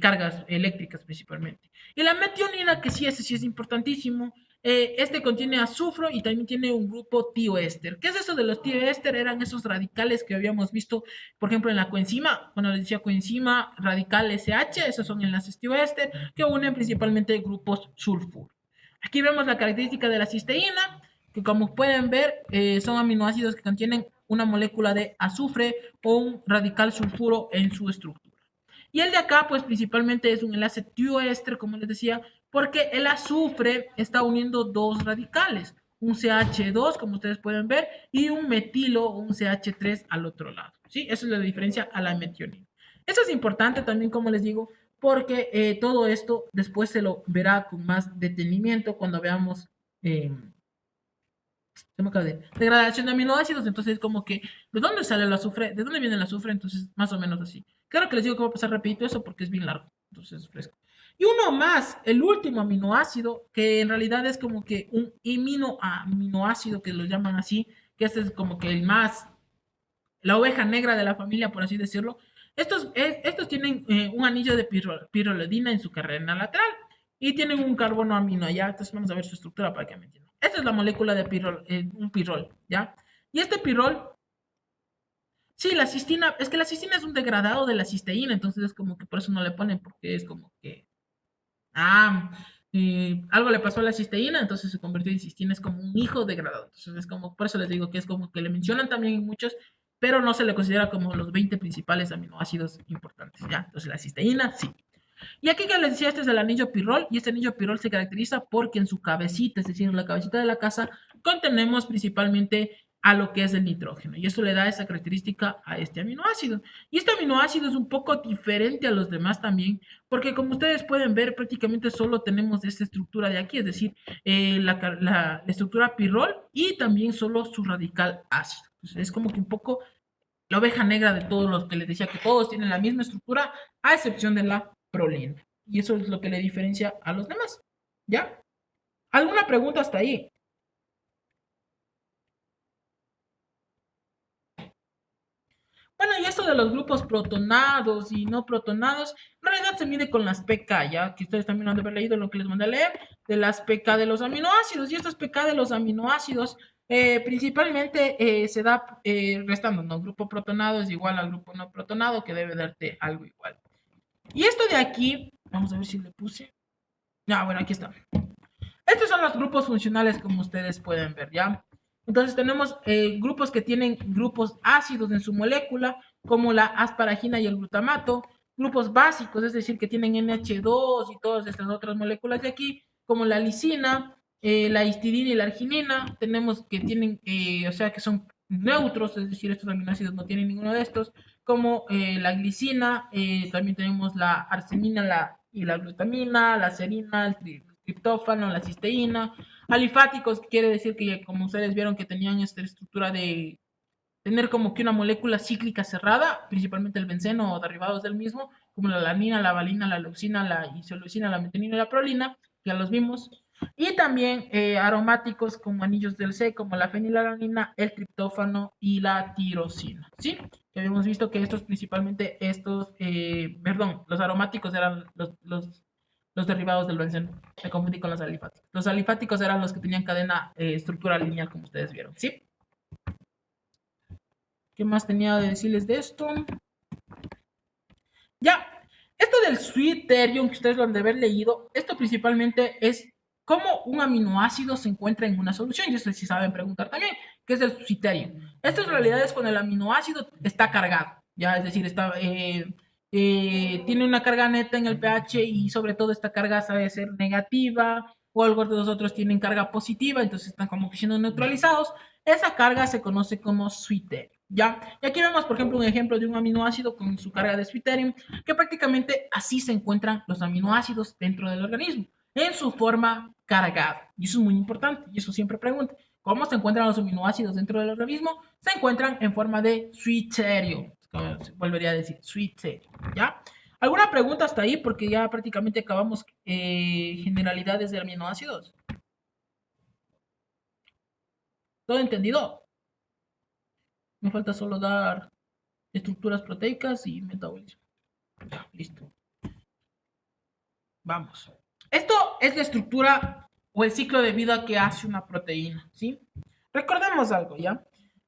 cargas eléctricas principalmente. Y la metionina, que sí, ese sí es importantísimo, este contiene azufre y también tiene un grupo tioéster. ¿Qué es eso de los tioéster? Eran esos radicales que habíamos visto, por ejemplo, en la coenzima, cuando les decía coenzima radical SH, esos son enlaces tioéster que unen principalmente grupos sulfuro. Aquí vemos la característica de la cisteína, que como pueden ver, son aminoácidos que contienen una molécula de azufre o un radical sulfuro en su estructura. Y el de acá, pues principalmente es un enlace tioéster, como les decía, porque el azufre está uniendo dos radicales, un CH2, como ustedes pueden ver, y un metilo o un CH3 al otro lado. ¿Sí? Eso es la diferencia a la metionina. Eso es importante también, como les digo, porque todo esto después se lo verá con más detenimiento cuando veamos se me acaba de degradación de aminoácidos, entonces como que, ¿de dónde sale el azufre? ¿De dónde viene el azufre? Entonces, más o menos así. Claro que les digo que voy a pasar rapidito eso porque es bien largo, entonces es fresco. Y uno más, el último aminoácido, que en realidad es como que un aminoácido, que lo llaman así, que este es como que el más, la oveja negra de la familia, por así decirlo. Estos tienen un anillo de piroledina en su cadena lateral y tienen un carbono amino allá. Entonces vamos a ver su estructura para que me entiendan. Esta es la molécula de un pirrol, ¿ya? Y este pirrol, sí, la cistina, es que la cistina es un degradado de la cisteína, entonces es como que por eso no le ponen, porque es como que, ah, algo le pasó a la cisteína, entonces se convirtió en cistina, es como un hijo degradado. Entonces es como, por eso les digo que es como que le mencionan también en muchos, pero no se le considera como los 20 principales aminoácidos importantes, ¿ya? Entonces la cisteína, sí. Y aquí que les decía, este es el anillo pirrol, y este anillo pirrol se caracteriza porque en su cabecita, es decir, en la cabecita de la casa, contenemos principalmente a lo que es el nitrógeno, y eso le da esa característica a este aminoácido. Y este aminoácido es un poco diferente a los demás también, porque como ustedes pueden ver, prácticamente solo tenemos esta estructura de aquí, es decir, la estructura pirrol y también solo su radical ácido. Entonces, es como que un poco la oveja negra de todos los que les decía que todos tienen la misma estructura, a excepción de la prolina. Y eso es lo que le diferencia a los demás. ¿Ya? ¿Alguna pregunta hasta ahí? Bueno, y esto de los grupos protonados y no protonados, en realidad se mide con las pK, ya que ustedes también han de haber leído lo que les mandé a leer, de las pK de los aminoácidos. Y estos pK de los aminoácidos principalmente se da restando, ¿no? Grupo protonado es igual al grupo no protonado, que debe darte algo igual. Y esto de aquí, vamos a ver si le puse. Ah, bueno, aquí está. Estos son los grupos funcionales como ustedes pueden ver, ¿ya? Entonces tenemos grupos que tienen grupos ácidos en su molécula, como la asparagina y el glutamato, grupos básicos, es decir, que tienen NH2 y todas estas otras moléculas de aquí, como la lisina, la histidina y la arginina, tenemos que tienen, o sea, que son neutros, es decir, estos aminoácidos no tienen ninguno de estos, como la glicina, también tenemos la arsenina y la glutamina, la serina, el triptófano, la cisteína, alifáticos, que quiere decir que como ustedes vieron que tenían esta estructura de tener como que una molécula cíclica cerrada, principalmente el benceno o derivados del mismo, como la alanina, la valina, la leucina, la isoleucina, la metionina y la prolina, ya los vimos. Y también aromáticos como anillos del C, como la fenilalanina, el triptófano y la tirosina, ¿sí? Que habíamos visto que estos principalmente, los aromáticos eran los derivados del benceno. Me confundí con los alifáticos. Los alifáticos eran los que tenían cadena estructura lineal, como ustedes vieron, ¿sí? ¿Qué más tenía de decirles de esto? Ya, esto del Sweeterium que ustedes lo han de haber leído, esto principalmente es cómo un aminoácido se encuentra en una solución. Y eso sí saben preguntar también, ¿qué es el Sweeterium? Esto en realidad es cuando el aminoácido está cargado, ya, es decir, tiene una carga neta en el pH y sobre todo esta carga sabe ser negativa o algunos de los otros tienen carga positiva, entonces están como que siendo neutralizados. Esa carga se conoce como Sweeterium. ¿Ya? Y aquí vemos, por ejemplo, un ejemplo de un aminoácido con su carga de Sweeterium, que prácticamente así se encuentran los aminoácidos dentro del organismo, en su forma cargada. Y eso es muy importante, y eso siempre pregunto. ¿Cómo se encuentran los aminoácidos dentro del organismo? Se encuentran en forma de Sweeterium. Volvería a decir, Sweeterium, ¿ya? ¿Alguna pregunta hasta ahí? Porque ya prácticamente acabamos generalidades de aminoácidos. ¿Todo entendido? Me falta solo dar estructuras proteicas y metabolismo. Ya, listo. Vamos. Esto es la estructura o el ciclo de vida que hace una proteína, ¿sí? Recordemos algo, ¿ya?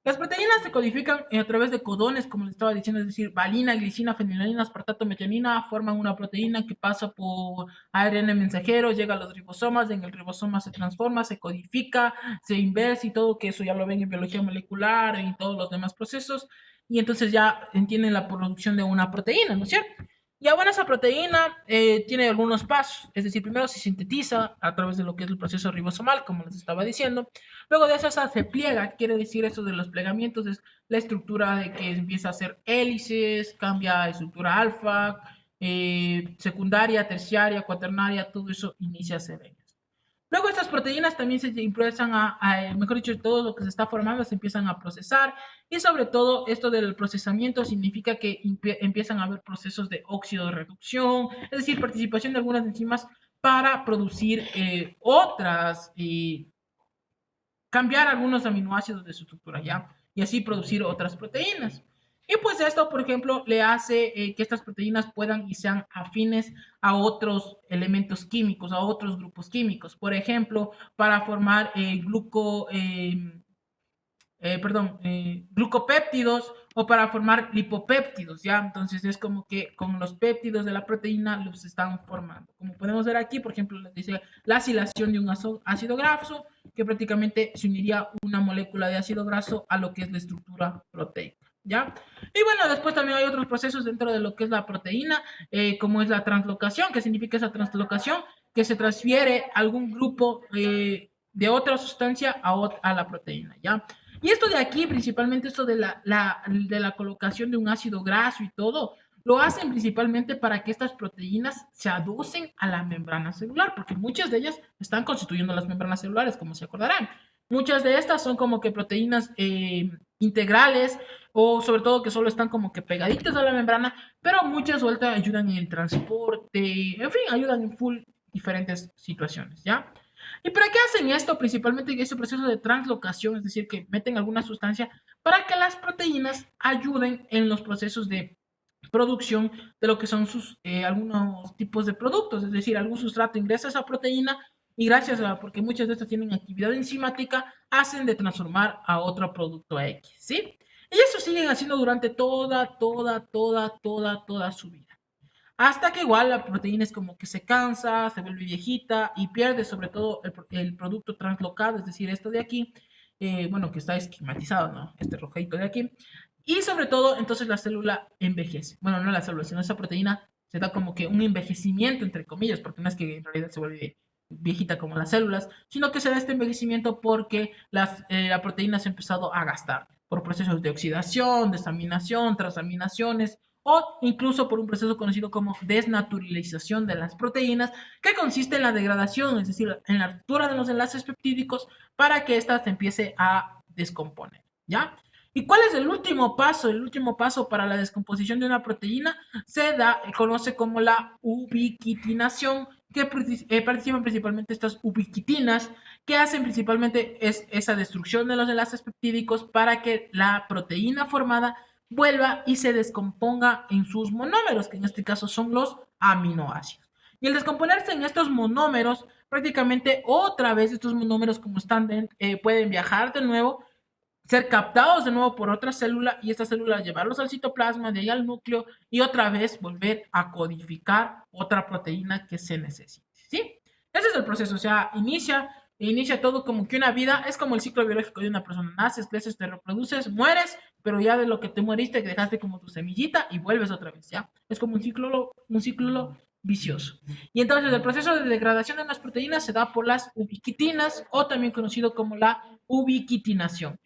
Las proteínas se codifican a través de codones, como les estaba diciendo, es decir, valina, glicina, fenilalanina, aspartato, metionina, forman una proteína que pasa por ARN mensajero, llega a los ribosomas, en el ribosoma se transforma, se codifica, se inversa y todo, que eso ya lo ven en biología molecular y todos los demás procesos, y entonces ya entienden la producción de una proteína, ¿no es cierto? Y ahora esa proteína tiene algunos pasos, es decir, primero se sintetiza a través de lo que es el proceso ribosomal, como les estaba diciendo. Luego de eso se pliega, quiere decir eso de los plegamientos, es la estructura de que empieza a hacer hélices, cambia a estructura alfa, secundaria, terciaria, cuaternaria, todo eso inicia a ser. Luego estas proteínas también se empiezan mejor dicho, todo lo que se está formando se empiezan a procesar y sobre todo esto del procesamiento significa que empiezan a haber procesos de óxido de reducción, es decir, participación de algunas enzimas para producir otras y cambiar algunos aminoácidos de su estructura, ¿ya? Y así producir otras proteínas. Y pues esto, por ejemplo, le hace que estas proteínas puedan y sean afines a otros elementos químicos, a otros grupos químicos. Por ejemplo, para formar glucopéptidos o para formar lipopéptidos, ¿ya? Entonces es como que con los péptidos de la proteína los están formando. Como podemos ver aquí, por ejemplo, les dice la acilación de un ácido graso, que prácticamente se uniría una molécula de ácido graso a lo que es la estructura proteica. ¿Ya? Y bueno, después también hay otros procesos dentro de lo que es la proteína, como es la translocación, que significa esa translocación, que se transfiere algún grupo de otra sustancia a la proteína, ¿ya? Y esto de aquí, principalmente esto de la colocación de un ácido graso y todo, lo hacen principalmente para que estas proteínas se aducen a la membrana celular, porque muchas de ellas están constituyendo las membranas celulares, como se acordarán. Muchas de estas son como que proteínas integrales o sobre todo que solo están como que pegaditas a la membrana, pero muchas sueltas ayudan en el transporte, en fin, ayudan en full diferentes situaciones, ¿ya? ¿Y para qué hacen esto? Principalmente ese proceso de translocación, es decir, que meten alguna sustancia para que las proteínas ayuden en los procesos de producción de lo que son algunos tipos de productos, es decir, algún sustrato ingresa a esa proteína y gracias a, porque muchas de estas tienen actividad enzimática, hacen de transformar a otro producto X, ¿sí? Y eso siguen haciendo durante toda su vida. hasta que igual la proteína es como que se cansa, se vuelve viejita y pierde sobre todo el producto translocado, es decir, esto de aquí, bueno, que está esquematizado, ¿no? Este rojito de aquí. Y sobre todo, entonces la célula envejece. Bueno, no la célula, sino esa proteína se da como que un envejecimiento, entre comillas, porque no es que en realidad se vuelve viejita como las células, sino que se da este envejecimiento porque la proteína se ha empezado a gastar por procesos de oxidación, desaminación, transaminaciones, o incluso por un proceso conocido como desnaturalización de las proteínas, que consiste en la degradación, es decir, en la ruptura de los enlaces peptídicos para que ésta se empiece a descomponer, ¿ya? ¿Y cuál es el último paso? El último paso para la descomposición de una proteína conoce como la ubiquitinación, que participan principalmente estas ubiquitinas, que hacen principalmente esa destrucción de los enlaces peptídicos para que la proteína formada vuelva y se descomponga en sus monómeros, que en este caso son los aminoácidos. Y al descomponerse en estos monómeros, prácticamente otra vez estos monómeros como están pueden viajar de nuevo, ser captados de nuevo por otra célula y esta célula llevarlos al citoplasma, de ahí al núcleo y otra vez volver a codificar otra proteína que se necesite, ¿sí? Ese es el proceso, o sea, inicia todo como que una vida, es como el ciclo biológico de una persona, naces, creces, te reproduces, mueres, pero ya de lo que te moriste, que dejaste como tu semillita y vuelves otra vez, ¿ya? Es como un ciclo vicioso. Y entonces el proceso de degradación de las proteínas se da por las ubiquitinas o también conocido como la ubiquitinación.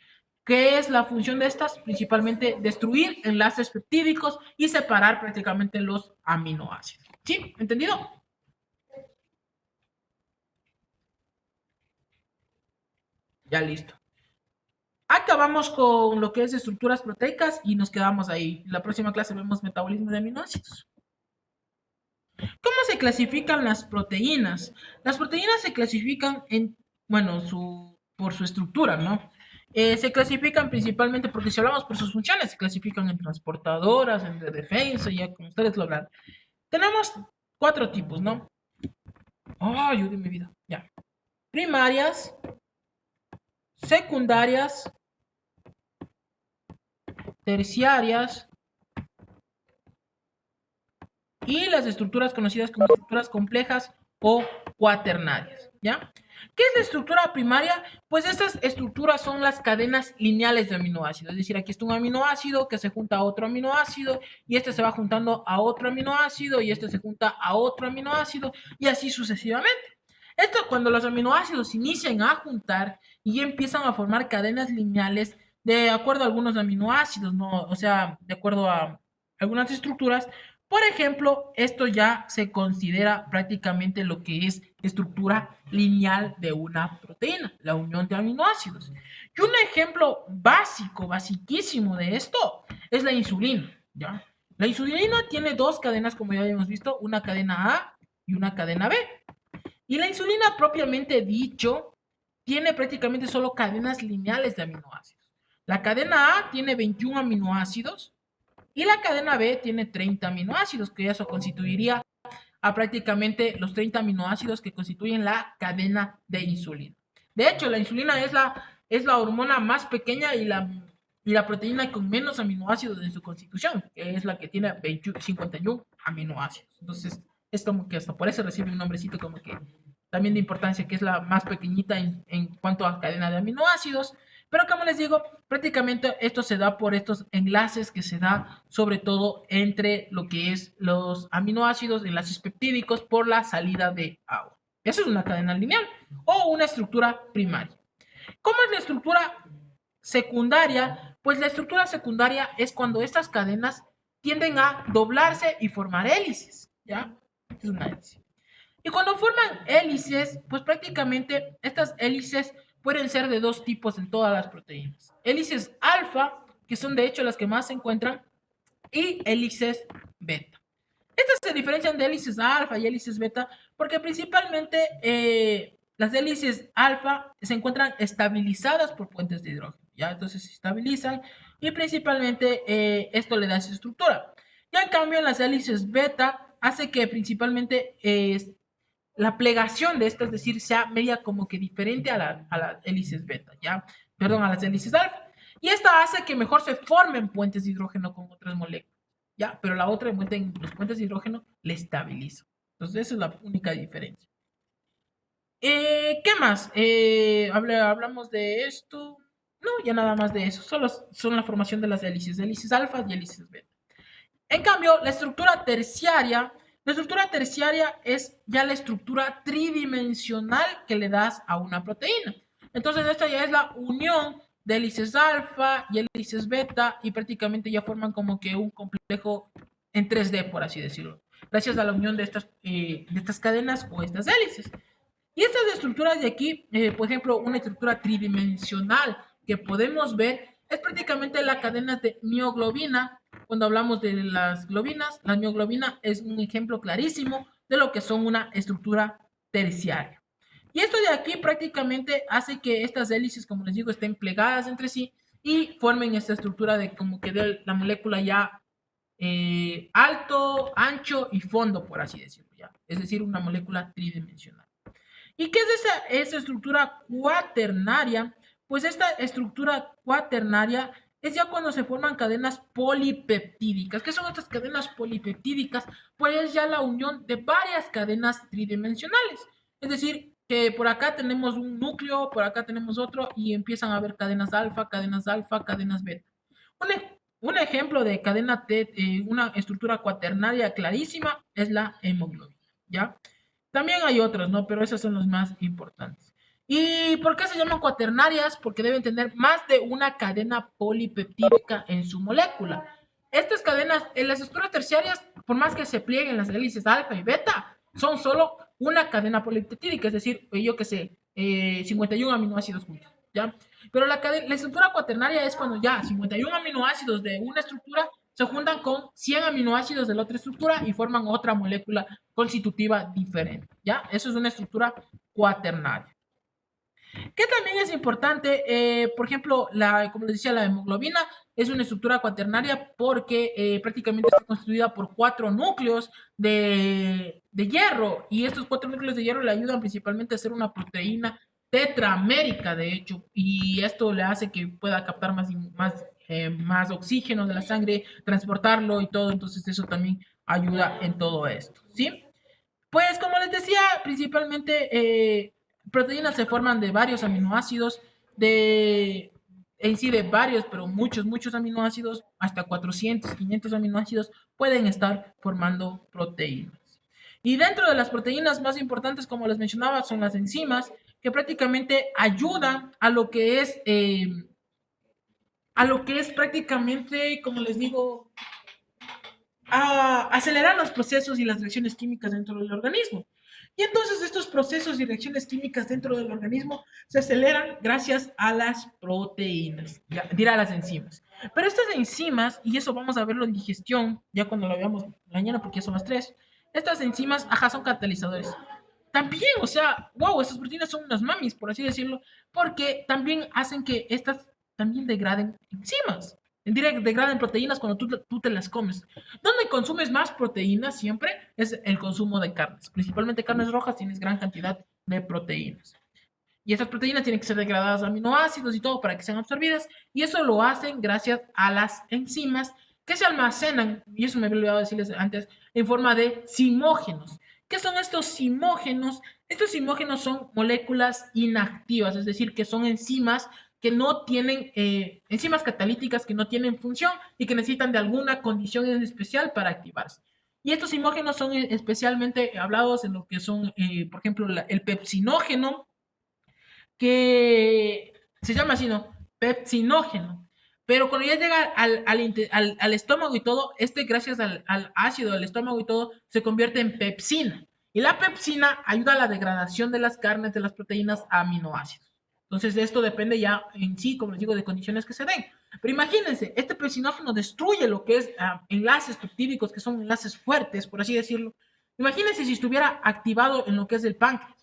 ¿Qué es la función de estas? Principalmente destruir enlaces peptídicos y separar prácticamente los aminoácidos. ¿Sí? ¿Entendido? Ya listo. Acabamos con lo que es estructuras proteicas y nos quedamos ahí. En la próxima clase vemos metabolismo de aminoácidos. ¿Cómo se clasifican las proteínas? Las proteínas se clasifican bueno, por su estructura, ¿no? Se clasifican principalmente, porque si hablamos por sus funciones, se clasifican en transportadoras, en de defensa, ya como ustedes lo hablan. Tenemos cuatro tipos, ¿no? Ay, de mi vida. Ya. Primarias, secundarias, terciarias y las estructuras conocidas como estructuras complejas o cuaternarias, ¿ya? ¿Qué es la estructura primaria? Pues estas estructuras son las cadenas lineales de aminoácidos, es decir, aquí está un aminoácido que se junta a otro aminoácido y este se va juntando a otro aminoácido y este se junta a otro aminoácido y así sucesivamente. Esto cuando los aminoácidos inician a juntar y empiezan a formar cadenas lineales de acuerdo a algunos aminoácidos, ¿no? O sea, de acuerdo a algunas estructuras. Por ejemplo, esto ya se considera prácticamente lo que es estructura lineal de una proteína, la unión de aminoácidos. Y un ejemplo básico, basiquísimo de esto es la insulina, ¿ya? La insulina tiene dos cadenas, como ya habíamos visto, una cadena A y una cadena B. Y la insulina propiamente dicho tiene prácticamente solo cadenas lineales de aminoácidos. La cadena A tiene 21 aminoácidos y la cadena B tiene 30 aminoácidos, que eso constituiría a prácticamente los 30 aminoácidos que constituyen la cadena de insulina. De hecho, la insulina es la hormona más pequeña y la proteína con menos aminoácidos en su constitución, que es la que tiene 51 aminoácidos. Entonces, es como que hasta por eso recibe un nombrecito como que también de importancia, que es la más pequeñita en cuanto a cadena de aminoácidos. Pero como les digo, prácticamente esto se da por estos enlaces que se da sobre todo entre lo que es los aminoácidos, enlaces peptídicos por la salida de agua. Eso es una cadena lineal o una estructura primaria. ¿Cómo es la estructura secundaria? Pues la estructura secundaria es cuando estas cadenas tienden a doblarse y formar hélices, ¿ya? Esta es una hélice. Y cuando forman hélices, pues prácticamente estas hélices pueden ser de dos tipos en todas las proteínas. Hélices alfa, que son de hecho las que más se encuentran, y hélices beta. Estas se diferencian de hélices alfa y hélices beta porque principalmente las hélices alfa se encuentran estabilizadas por puentes de hidrógeno, ¿ya? Entonces se estabilizan y principalmente esto le da esa estructura. Ya en cambio, las hélices beta hace que principalmente la plegación de esta, es decir, sea media como que diferente a las hélices beta, ¿ya? Perdón, a las hélices alfa. Y esta hace que mejor se formen puentes de hidrógeno con otras moléculas. ¿ya? Pero la otra envuelta en los puentes de hidrógeno le estabiliza. Entonces, esa es la única diferencia. ¿Qué más? Hablamos de esto. No, ya nada más de eso. Solo son la formación de las hélices alfa y hélices beta. En cambio, la estructura terciaria es ya la estructura tridimensional que le das a una proteína. Entonces, esta ya es la unión de hélices alfa y hélices beta y prácticamente ya forman como que un complejo en 3D, por así decirlo, gracias a la unión de estas cadenas o estas hélices. Y estas estructuras de aquí, por ejemplo, una estructura tridimensional que podemos ver es prácticamente la cadena de mioglobina. Cuando hablamos de las globinas, la mioglobina es un ejemplo clarísimo de lo que son una estructura terciaria. Y esto de aquí prácticamente hace que estas hélices, como les digo, estén plegadas entre sí y formen esta estructura de como que de la molécula ya alto, ancho y fondo, por así decirlo, ya. Es decir, una molécula tridimensional. ¿Y qué es esa estructura cuaternaria? Pues esta estructura cuaternaria es ya cuando se forman cadenas polipeptídicas. ¿Qué son estas cadenas polipeptídicas? Pues es ya la unión de varias cadenas tridimensionales. Es decir, que por acá tenemos un núcleo, por acá tenemos otro y empiezan a haber cadenas alfa, cadenas beta. Un, un ejemplo de cadena T, una estructura cuaternaria clarísima es la hemoglobina, ¿ya? También hay otras, ¿no? Pero esas son las más importantes. ¿Y por qué se llaman cuaternarias? Porque deben tener más de una cadena polipeptídica en su molécula. Estas cadenas, en las estructuras terciarias, por más que se plieguen las hélices alfa y beta, son solo una cadena polipeptídica, es decir, yo que sé, 51 aminoácidos juntos, ¿ya? Pero la estructura cuaternaria es cuando ya 51 aminoácidos de una estructura se juntan con 100 aminoácidos de la otra estructura y forman otra molécula constitutiva diferente, ¿ya? Eso es una estructura cuaternaria. ¿Qué también es importante? Por ejemplo, como les decía, la hemoglobina es una estructura cuaternaria porque prácticamente está constituida por 4 núcleos de hierro y estos 4 núcleos de hierro le ayudan principalmente a hacer una proteína tetramérica, de hecho, y esto le hace que pueda captar más oxígeno de la sangre, transportarlo y todo, entonces eso también ayuda en todo esto, ¿sí? Pues como les decía, principalmente proteínas se forman de varios aminoácidos, en sí de varios, pero muchos aminoácidos, hasta 400, 500 aminoácidos pueden estar formando proteínas. Y dentro de las proteínas más importantes, como les mencionaba, son las enzimas, que prácticamente ayudan a lo que es prácticamente, como les digo, a acelerar los procesos y las reacciones químicas dentro del organismo. Y entonces estos procesos y reacciones químicas dentro del organismo se aceleran gracias a las proteínas, dirá a las enzimas. Pero estas enzimas, y eso vamos a verlo en digestión, ya cuando lo veamos mañana porque ya son las 3, estas enzimas, ajá, son catalizadores. También, o sea, wow, estas proteínas son unas mamis, por así decirlo, porque también hacen que estas también degraden enzimas. Degraden proteínas cuando tú te las comes. ¿Dónde consumes más proteínas siempre? Es el consumo de carnes. Principalmente carnes rojas tienes gran cantidad de proteínas. Y esas proteínas tienen que ser degradadas a aminoácidos y todo para que sean absorbidas. Y eso lo hacen gracias a las enzimas que se almacenan, y eso me había olvidado decirles antes, en forma de simógenos. ¿Qué son estos simógenos? Estos simógenos son moléculas inactivas, es decir, que son enzimas que no tienen, enzimas catalíticas que no tienen función y que necesitan de alguna condición en especial para activarse. Y estos simógenos son especialmente hablados en lo que son, por ejemplo, el pepsinógeno, que se llama así, ¿no? Pepsinógeno. Pero cuando ya llega al estómago y todo, gracias al ácido del estómago y todo, se convierte en pepsina. Y la pepsina ayuda a la degradación de las carnes, de las proteínas a aminoácidos. Entonces, esto depende ya en sí, como les digo, de condiciones que se den. Pero imagínense, este pepsinógeno destruye lo que es enlaces peptídicos, que son enlaces fuertes, por así decirlo. Imagínense si estuviera activado en lo que es el páncreas,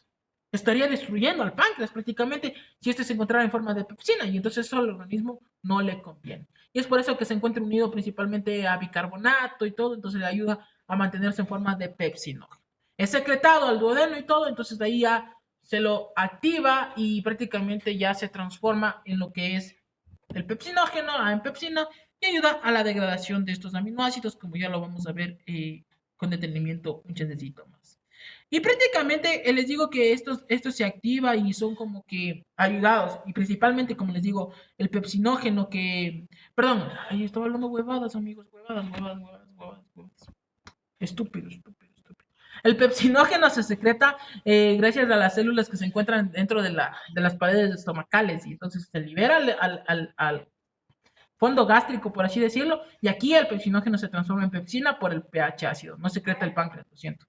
estaría destruyendo al páncreas prácticamente si este se encontrara en forma de pepsina y entonces eso al organismo no le conviene. Y es por eso que se encuentra unido principalmente a bicarbonato y todo, entonces le ayuda a mantenerse en forma de pepsinógeno. Es secretado al duodeno y todo, entonces de ahí ya se lo activa y prácticamente ya se transforma en lo que es el pepsinógeno en pepsina y ayuda a la degradación de estos aminoácidos, como ya lo vamos a ver con detenimiento un chancecito más. Y prácticamente les digo que esto se activa y son como que ayudados. Y principalmente, como les digo, el pepsinógeno que... Perdón, ahí estaba hablando huevadas, amigos, huevadas. Estúpido, estúpido, estúpido. El pepsinógeno se secreta gracias a las células que se encuentran dentro de las paredes estomacales y entonces se libera al fondo gástrico, por así decirlo, y aquí el pepsinógeno se transforma en pepsina por el pH ácido, no secreta el páncreas, lo siento.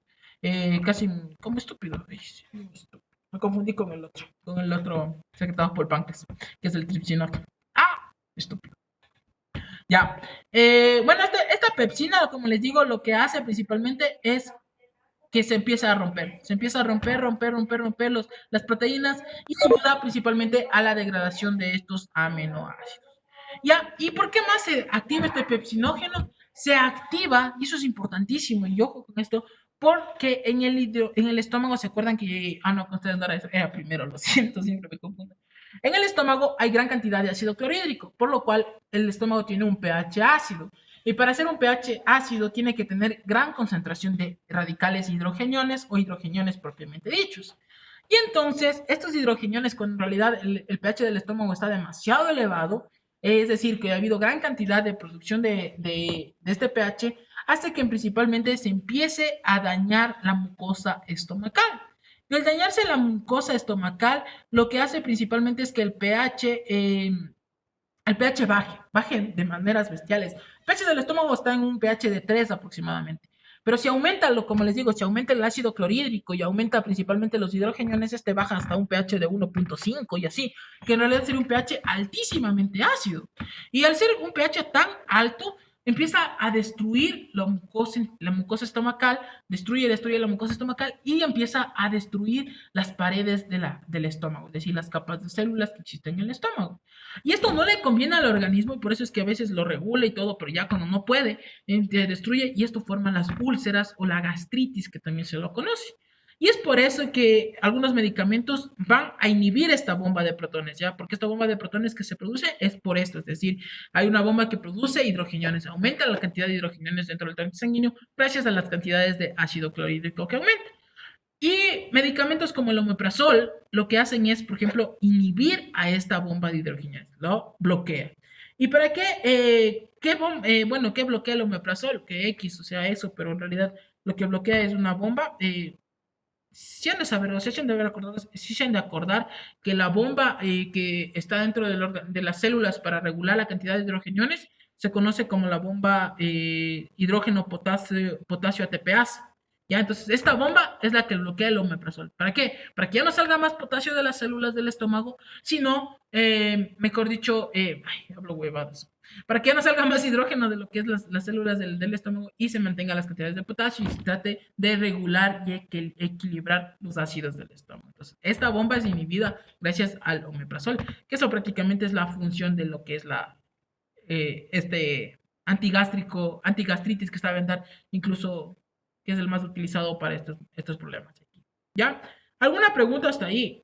Casi como estúpido. Ay, sí, estúpido. Me confundí con el otro secretado por el páncreas, que es el tripsinógeno. Ah, estúpido. Ya. Bueno, esta pepsina, como les digo, lo que hace principalmente es que se empieza a romper. Se empieza a romper las proteínas y ayuda principalmente a la degradación de estos aminoácidos. ¿Ya? ¿Y por qué más se activa este pepsinógeno? Se activa, y eso es importantísimo, y ojo con esto, porque en el estómago, ¿se acuerdan que... Ah, no, con ustedes no era primero, lo siento, siempre me confundo. En el estómago hay gran cantidad de ácido clorhídrico, por lo cual el estómago tiene un pH ácido. Y para hacer un pH ácido tiene que tener gran concentración de radicales hidrogeniones o hidrogeniones propiamente dichos. Y entonces, estos hidrogeniones, cuando en realidad el pH del estómago está demasiado elevado, es decir, que ha habido gran cantidad de producción de este pH, hace que principalmente se empiece a dañar la mucosa estomacal. Y al dañarse la mucosa estomacal, lo que hace principalmente es que el pH baje de maneras bestiales. El pH del estómago está en un pH de 3 aproximadamente. Pero si aumenta, como les digo, si aumenta el ácido clorhídrico y aumenta principalmente los hidrogeniones, este baja hasta un pH de 1.5 y así, que en realidad sería un pH altísimamente ácido. Y al ser un pH tan alto, empieza a destruir la mucosa estomacal, destruye la mucosa estomacal y empieza a destruir las paredes del estómago, es decir, las capas de células que existen en el estómago. Y esto no le conviene al organismo y por eso es que a veces lo regula y todo, pero ya cuando no puede, destruye y esto forma las úlceras o la gastritis, que también se lo conoce. Y es por eso que algunos medicamentos van a inhibir esta bomba de protones, ¿ya? Porque esta bomba de protones que se produce es por esto, es decir, hay una bomba que produce hidrogeniones, aumenta la cantidad de hidrogeniones dentro del tanque sanguíneo gracias a las cantidades de ácido clorhídrico que aumenta. Y medicamentos como el omeprazol lo que hacen es, por ejemplo, inhibir a esta bomba de hidrogeniones, lo bloquea. ¿Y para qué? Bueno, ¿qué bloquea el omeprazol? Que X, o sea, eso, pero en realidad lo que bloquea es una bomba. Si han de saber, o se han de haber acordado, sí se han de acordar que la bomba que está dentro de las células para regular la cantidad de hidrogeniones se conoce como la bomba hidrógeno-potasio ATPase. Ya, entonces esta bomba es la que bloquea el omeprazol. ¿Para qué? Para que ya no salga más potasio de las células del estómago, sino, mejor dicho, ay, hablo huevadas. Para que ya no salga más hidrógeno de lo que es las células del estómago y se mantenga las cantidades de potasio y se trate de regular y equilibrar los ácidos del estómago. Entonces, esta bomba es inhibida gracias al omeprazol, que eso prácticamente es la función de lo que es este antigastritis que está a vender, incluso que es el más utilizado para estos problemas. ¿Ya? ¿Alguna pregunta hasta ahí?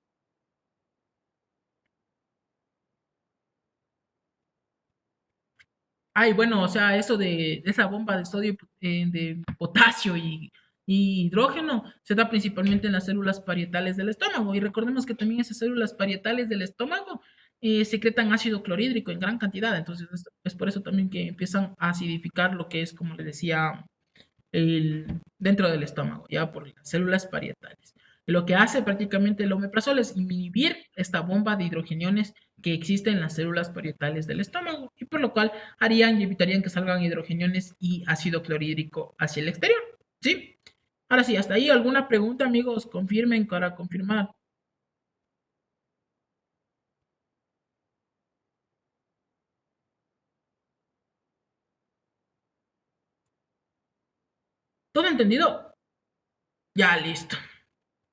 Ay, bueno, o sea, eso de esa bomba de sodio, de potasio y hidrógeno se da principalmente en las células parietales del estómago. Y recordemos que también esas células parietales del estómago secretan ácido clorhídrico en gran cantidad. Entonces, es por eso también que empiezan a acidificar lo que es, como les decía, dentro del estómago, ya por las células parietales. Lo que hace prácticamente el omeprazol es inhibir esta bomba de hidrogeniones que existe en las células parietales del estómago y por lo cual harían y evitarían que salgan hidrogeniones y ácido clorhídrico hacia el exterior. ¿Sí? Ahora sí, hasta ahí alguna pregunta, amigos, confirmen para confirmar. ¿Todo entendido? Ya, listo,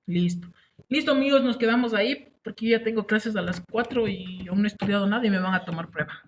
listo. Listo, amigos, nos quedamos ahí porque ya tengo clases a las 4 y aún no he estudiado nada y me van a tomar prueba.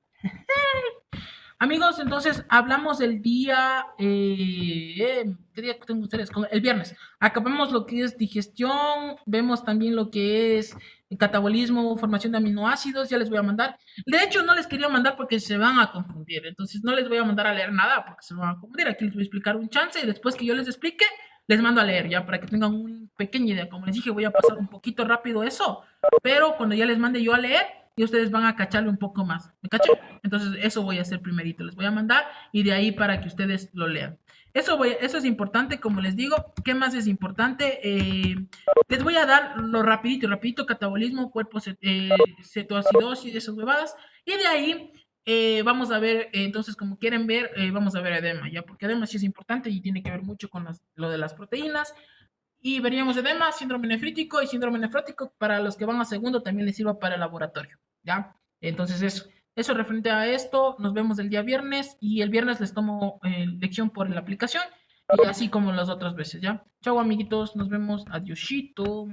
Amigos, entonces hablamos el día, ¿qué día tengo ustedes? El viernes. Acabamos lo que es digestión, vemos también lo que es el catabolismo, formación de aminoácidos, ya les voy a mandar. De hecho, no les quería mandar porque se van a confundir, entonces no les voy a mandar a leer nada porque se van a confundir. Aquí les voy a explicar un chance y después que yo les explique, les mando a leer ya para que tengan una pequeña idea. Como les dije, voy a pasar un poquito rápido eso, pero cuando ya les mande yo a leer, y ustedes van a cacharle un poco más. ¿Me cachan? Entonces, eso voy a hacer primerito. Les voy a mandar y de ahí para que ustedes lo lean. Eso es importante, como les digo. ¿Qué más es importante? Les voy a dar lo rapidito, rapidito, catabolismo, cuerpo, cetoacidosis, esas huevadas. Y de ahí vamos a ver, entonces, como quieren ver, vamos a ver edema, ¿ya? Porque edema sí es importante y tiene que ver mucho con lo de las proteínas. Y veríamos edema, síndrome nefrítico y síndrome nefrótico. Para los que van a segundo también les sirva para el laboratorio, ¿ya? Entonces eso referente a esto, nos vemos el día viernes y el viernes les tomo lección por la aplicación y así como las otras veces, ¿ya? Chao amiguitos, nos vemos, adiosito.